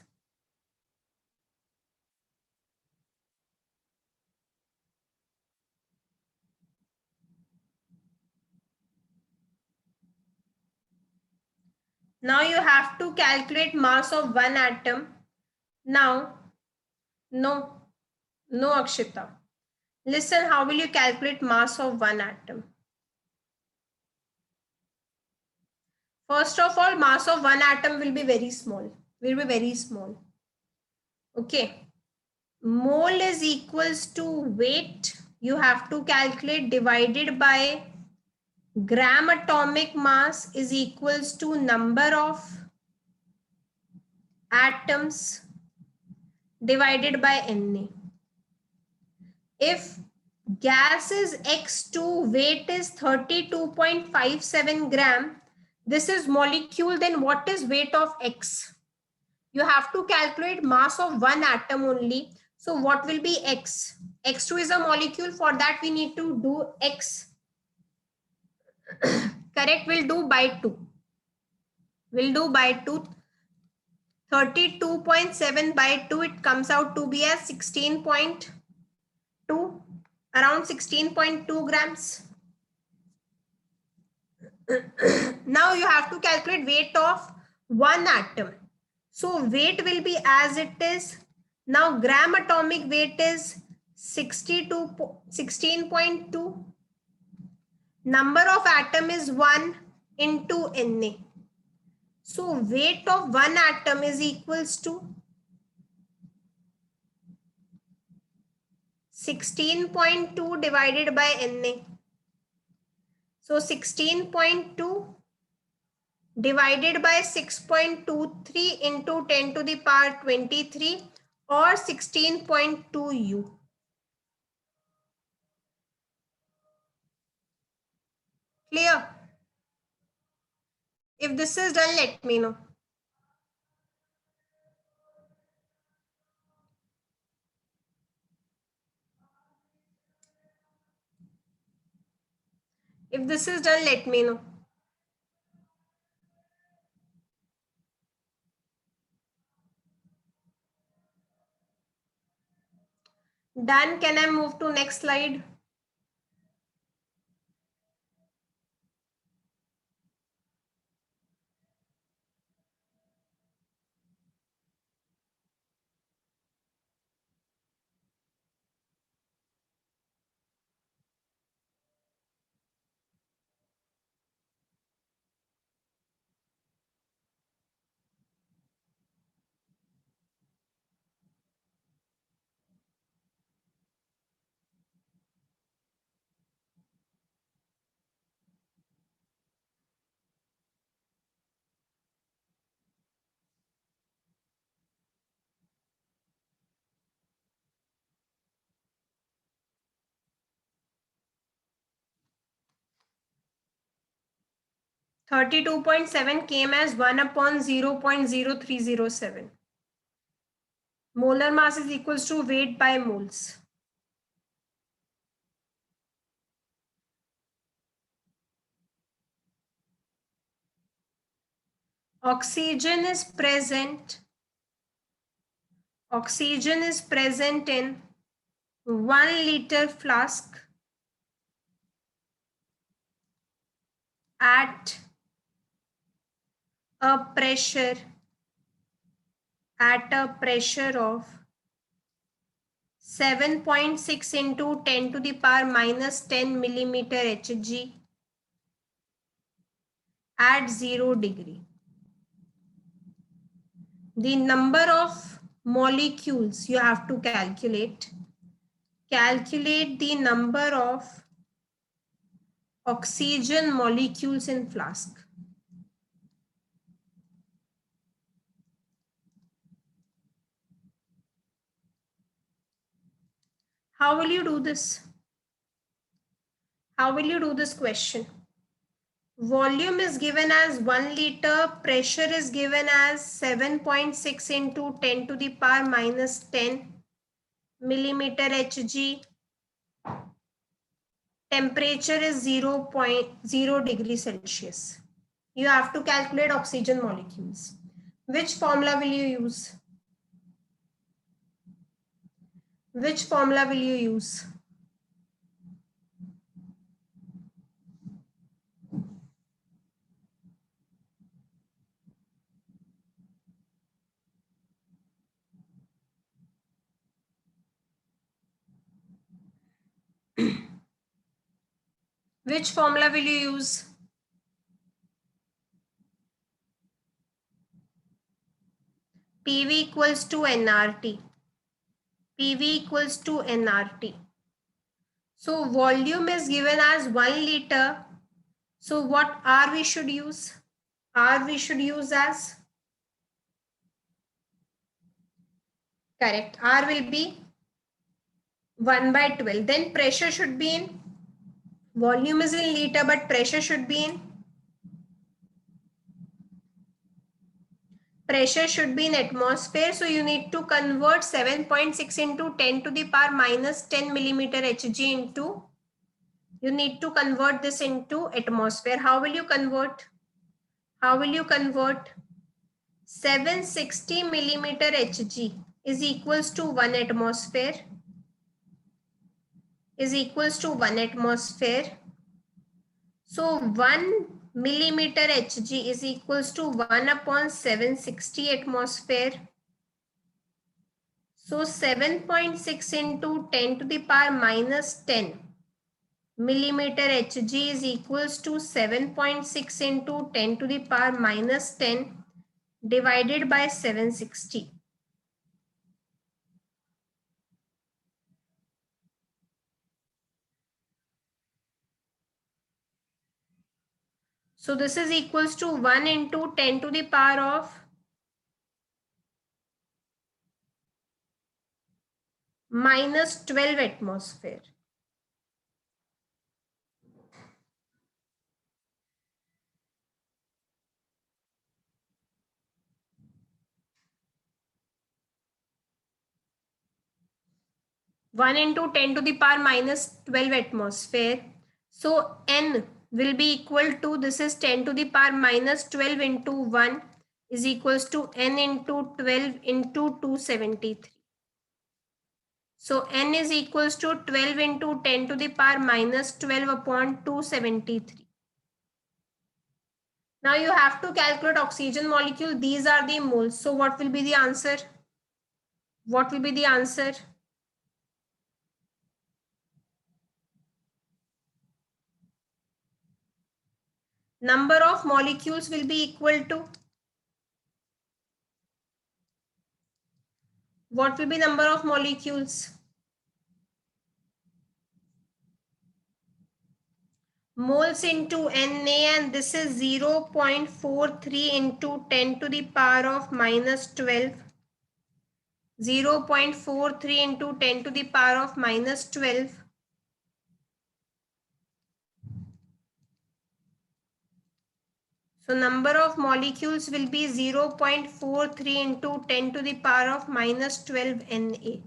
Now you have to calculate mass of one atom. Now, no, Akshita. Listen, how will you calculate mass of one atom? First of all, mass of one atom will be very small. Okay. Mole is equals to weight. You have to calculate divided by gram atomic mass is equals to number of atoms divided by Na. If gas is X2, weight is 32.57 gram, This is molecule, then what is weight of X? You have to calculate mass of one atom only. So what will be X? X2 is a molecule. For that we need to do X. Correct, we'll do by 2. We'll do by 2. 32.7 by 2, it comes out to be as 16.2, around 16.2 grams. Now you have to calculate weight of one atom. So weight will be as it is. Now gram atomic weight is 16.2. Number of atom is 1 into Na. So weight of one atom is equals to 16.2 divided by Na. So 16.2 divided by 6.23 into 10 to the power 23 or 16.2 U. Clear? If this is done, let me know. If this is done, let me know. Done. Can I move to next slide? (32.7) came as 1 upon 0.0307. Molar mass is equals to weight by moles. Oxygen is present. Oxygen is present in 1 liter flask at a pressure of 7.6 into 10 to the power minus 10 millimeter Hg at 0 degree. The number of molecules you have to calculate. Calculate the number of oxygen molecules in flask. How will you do this? How will you do this question? Volume is given as 1 liter, pressure is given as 7.6 into 10 to the power minus 10 millimeter Hg. Temperature is 0.0 degrees Celsius. You have to calculate oxygen molecules. Which formula will you use? Which formula will you use? Which formula will you use? PV equals to nRT. PV equals to nRT. So volume is given as 1 liter. So what R we should use? R we should use as? Correct. R will be 1 by 12. Then pressure should be in, volume is in liter, but pressure should be in Pressure should be in atmosphere. So you need to convert 7.6 into 10 to the power minus 10 millimeter Hg into, you need to convert this into atmosphere. How will you convert? How will you convert? 760 millimeter Hg is equals to 1 atmosphere, is equals to 1 atmosphere. So 1 millimeter Hg is equals to 1 upon 760 atmosphere. So 7.6 into 10 to the power minus 10 millimeter Hg is equals to 7.6 into 10 to the power minus 10 divided by 760. So this is equals to 1 into 10 to the power of minus 12 atmosphere. One into 10 to the power minus 12 atmosphere. So n will be equal to, this is 10 to the power minus 12 into 1 is equals to n into 12 into 273. So n is equals to 12 into 10 to the power minus 12 upon 273. Now you have to calculate oxygen molecule. These are the moles. So what will be the answer? What will be the answer? Number of molecules will be equal to, what will be number of molecules? Moles into Na, and this is 0.43 into 10 to the power of minus 12. 0.43 into 10 to the power of minus 12. So number of molecules will be 0.43 into 10 to the power of minus 12 Na.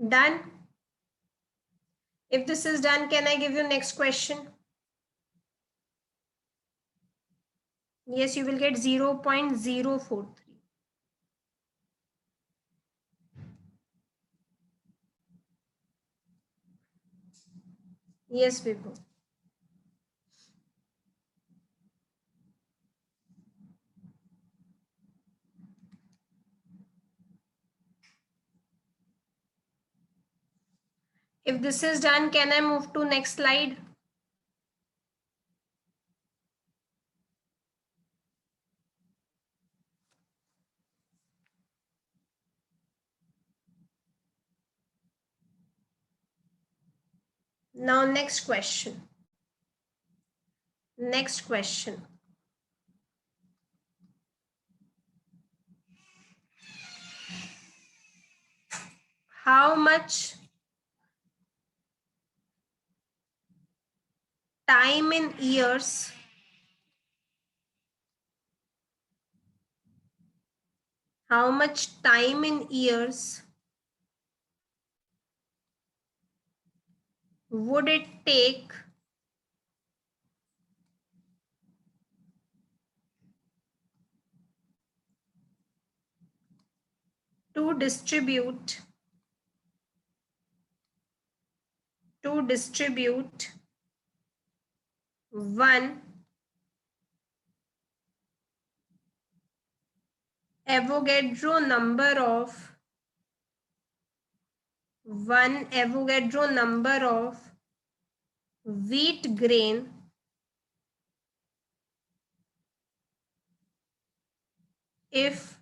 Done. If this is done, can I give you next question? Yes, you will get 0.043. Yes, Vibhu. If this is done, can I move to next slide? Now next question. Next question. How much time in years would it take to distribute one Avogadro number of wheat grain if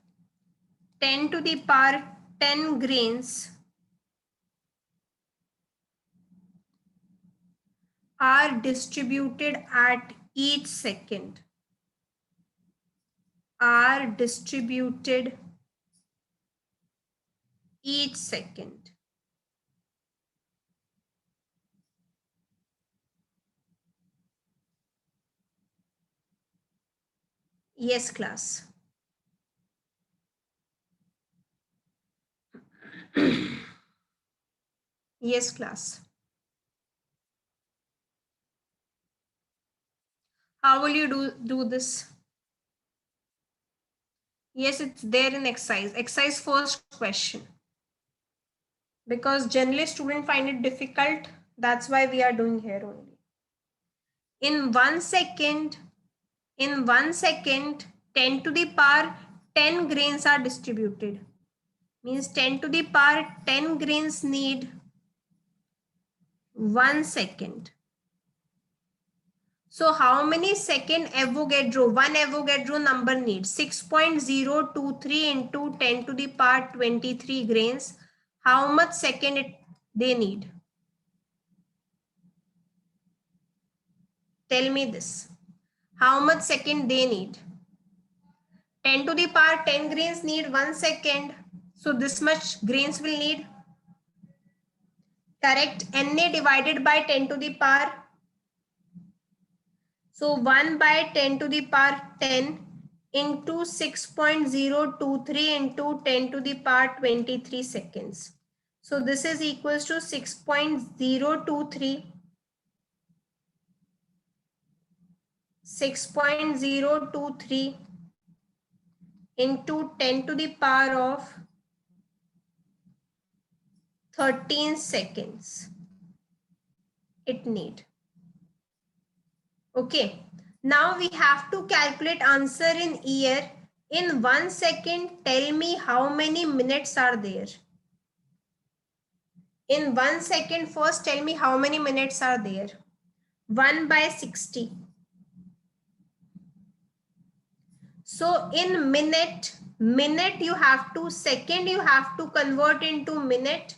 10 to the power 10 grains are distributed at each second. are distributed each second. Yes, class. Yes, class. How will you do this? Yes, it's there in exercise. Exercise first question. Because generally students find it difficult. That's why we are doing here only. In 1 second, 10 to the power 10 grains are distributed. Means 10 to the power 10 grains need 1 second. So how many second Avogadro, one Avogadro number needs? 6.023 into 10 to the power 23 grains. How much second they need? Tell me this. How much second they need? 10 to the power 10 grains need 1 second. So this much grains will need. Correct. Na divided by 10 to the power. So 1 by 10 to the power 10 into 6.023 into 10 to the power 23 seconds. So this is equals to 6.023 into 10 to the power of 13 seconds it need. Okay. Now we have to calculate answer in year. In 1 second, tell me how many minutes are there. In 1 second, first tell me how many minutes are there. 1 by 60. So in minute you have to, second you have to convert into minute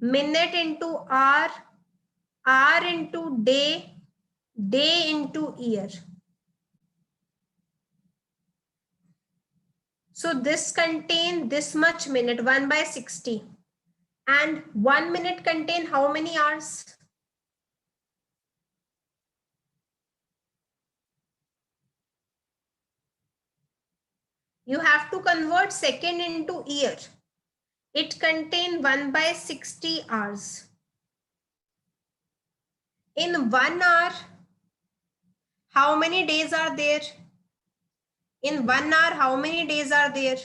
into hour into day, day into year. So this contain this much minute, 1 by 60. And 1 minute contain how many hours? You have to convert second into year. It contain 1 by 60 hours. In 1 hour, how many days are there? In 1 hour, how many days are there?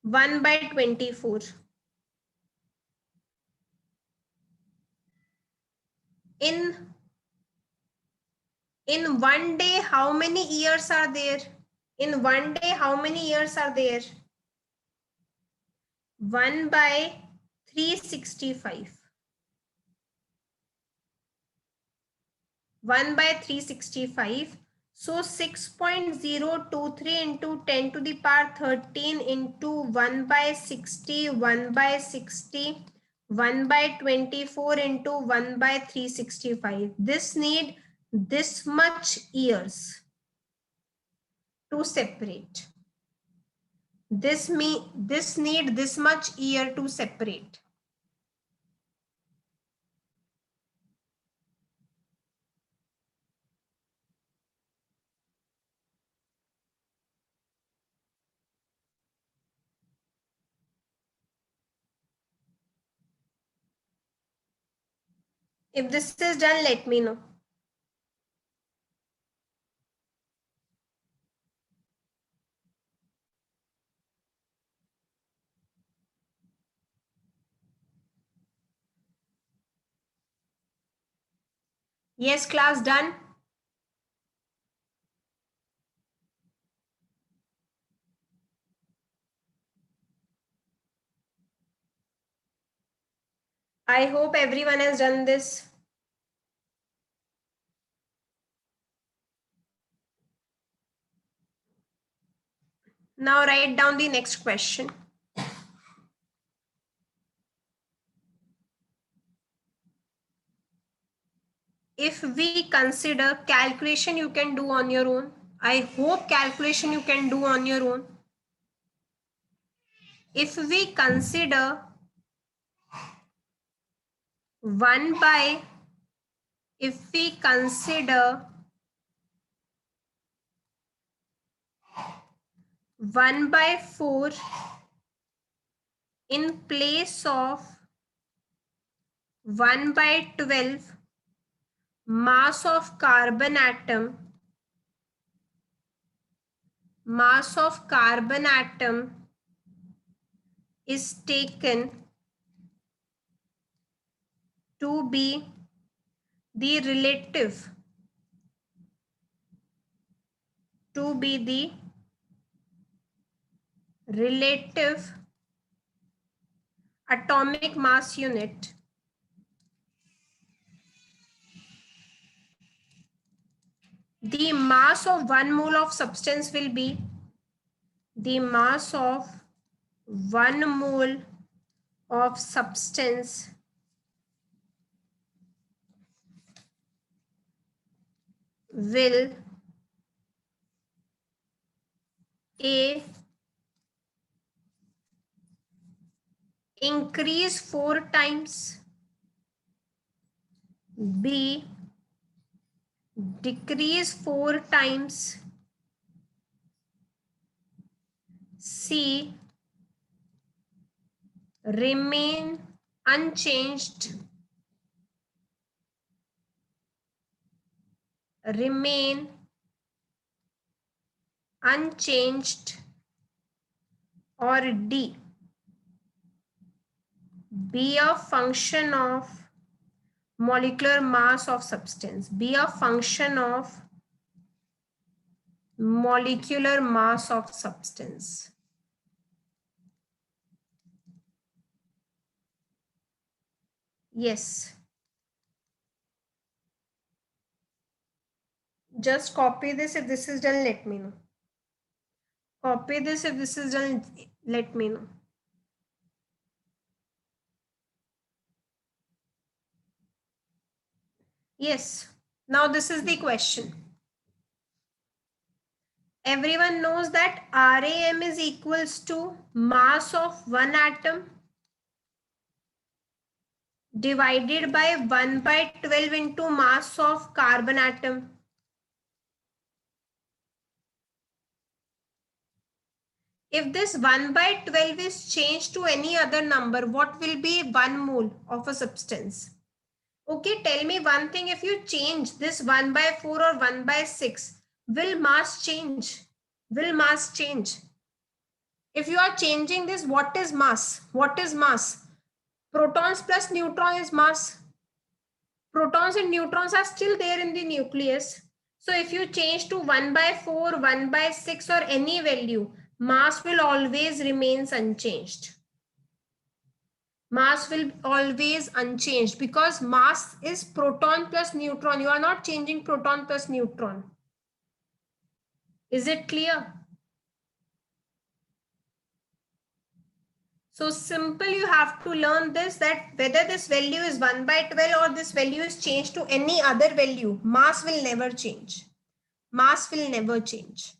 1 by 24. In 1 day, how many years are there? In 1 day, how many years are there? 1 by 365. 1 by 365. So 6.023 into 10 to the power 13 into 1 by 60, 1 by 60, 1 by 24 into 1 by 365. This need this much years to separate. This need this much year to separate. If this is done, let me know. Yes, class done. I hope everyone has done this. Now write down the next question. If we consider calculation, you can do on your own. I hope calculation you can do on your own. If we consider 1 by, if we consider 1 by 4 in place of 1 by 12 mass of carbon atom is taken to be the relative atomic mass unit. The mass of 1 mole of substance will be the mass of 1 mole of substance will A increase 4 times, B decrease 4 times, C remain unchanged, or D be a function of molecular mass of substance. Be a function of molecular mass of substance. Yes. Just copy this. If this is done, let me know. Copy this. If this is done, let me know. Yes. Now this is the question. Everyone knows that RAM is equals to mass of one atom divided by 1 by 12 into mass of carbon atom. If this 1 by 12 is changed to any other number, what will be 1 mole of a substance? Okay, tell me one thing. If you change this 1 by 4 or 1 by 6, will mass change? Will mass change? If you are changing this, what is mass? What is mass? Protons plus neutron is mass. Protons and neutrons are still there in the nucleus. So if you change to 1 by 4, 1 by 6 or any value, mass will always remains unchanged. Mass will always unchanged because mass is proton plus neutron. You are not changing proton plus neutron. Is it clear? So simple, you have to learn this, that whether this value is 1 by 12 or this value is changed to any other value, mass will never change. Mass will never change.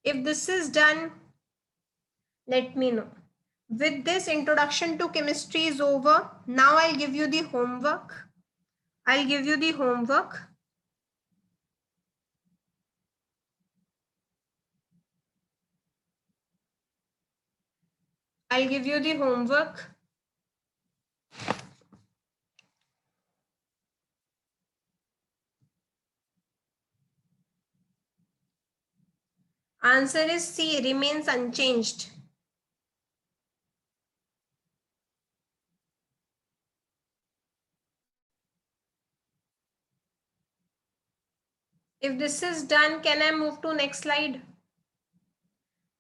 If this is done, let me know. With this, introduction to chemistry is over. Now I'll give you the homework. I'll give you the homework. I'll give you the homework. Answer is C, remains unchanged. If this is done, can I move to next slide?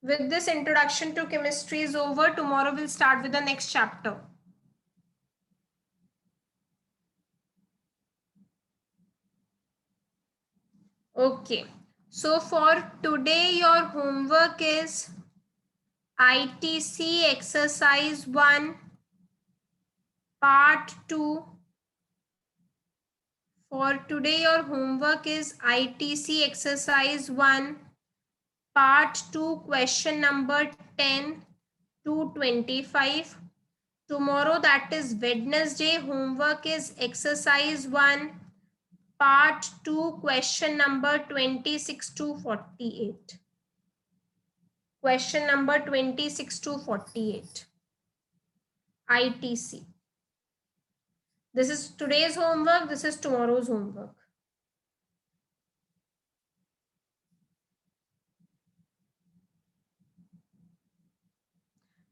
With this, introduction to chemistry is over. Tomorrow we'll start with the next chapter. Okay. So for today, your homework is ITC exercise 1, part 2, For today, your homework is ITC exercise 1, part 2, question number 10 to 25. Tomorrow, that is Wednesday, homework is exercise 1, part 2, question number 26 to 48. Question number 26 to 48. ITC. This is today's homework. This is tomorrow's homework.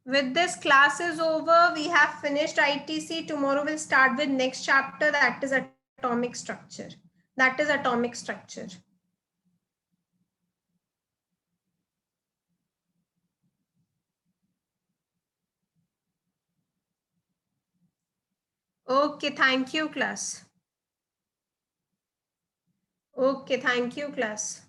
With this, class is over. We have finished ITC. Tomorrow we'll start with next chapter, that is atomic structure. That is atomic structure. Okay, thank you, class. Okay, thank you, class.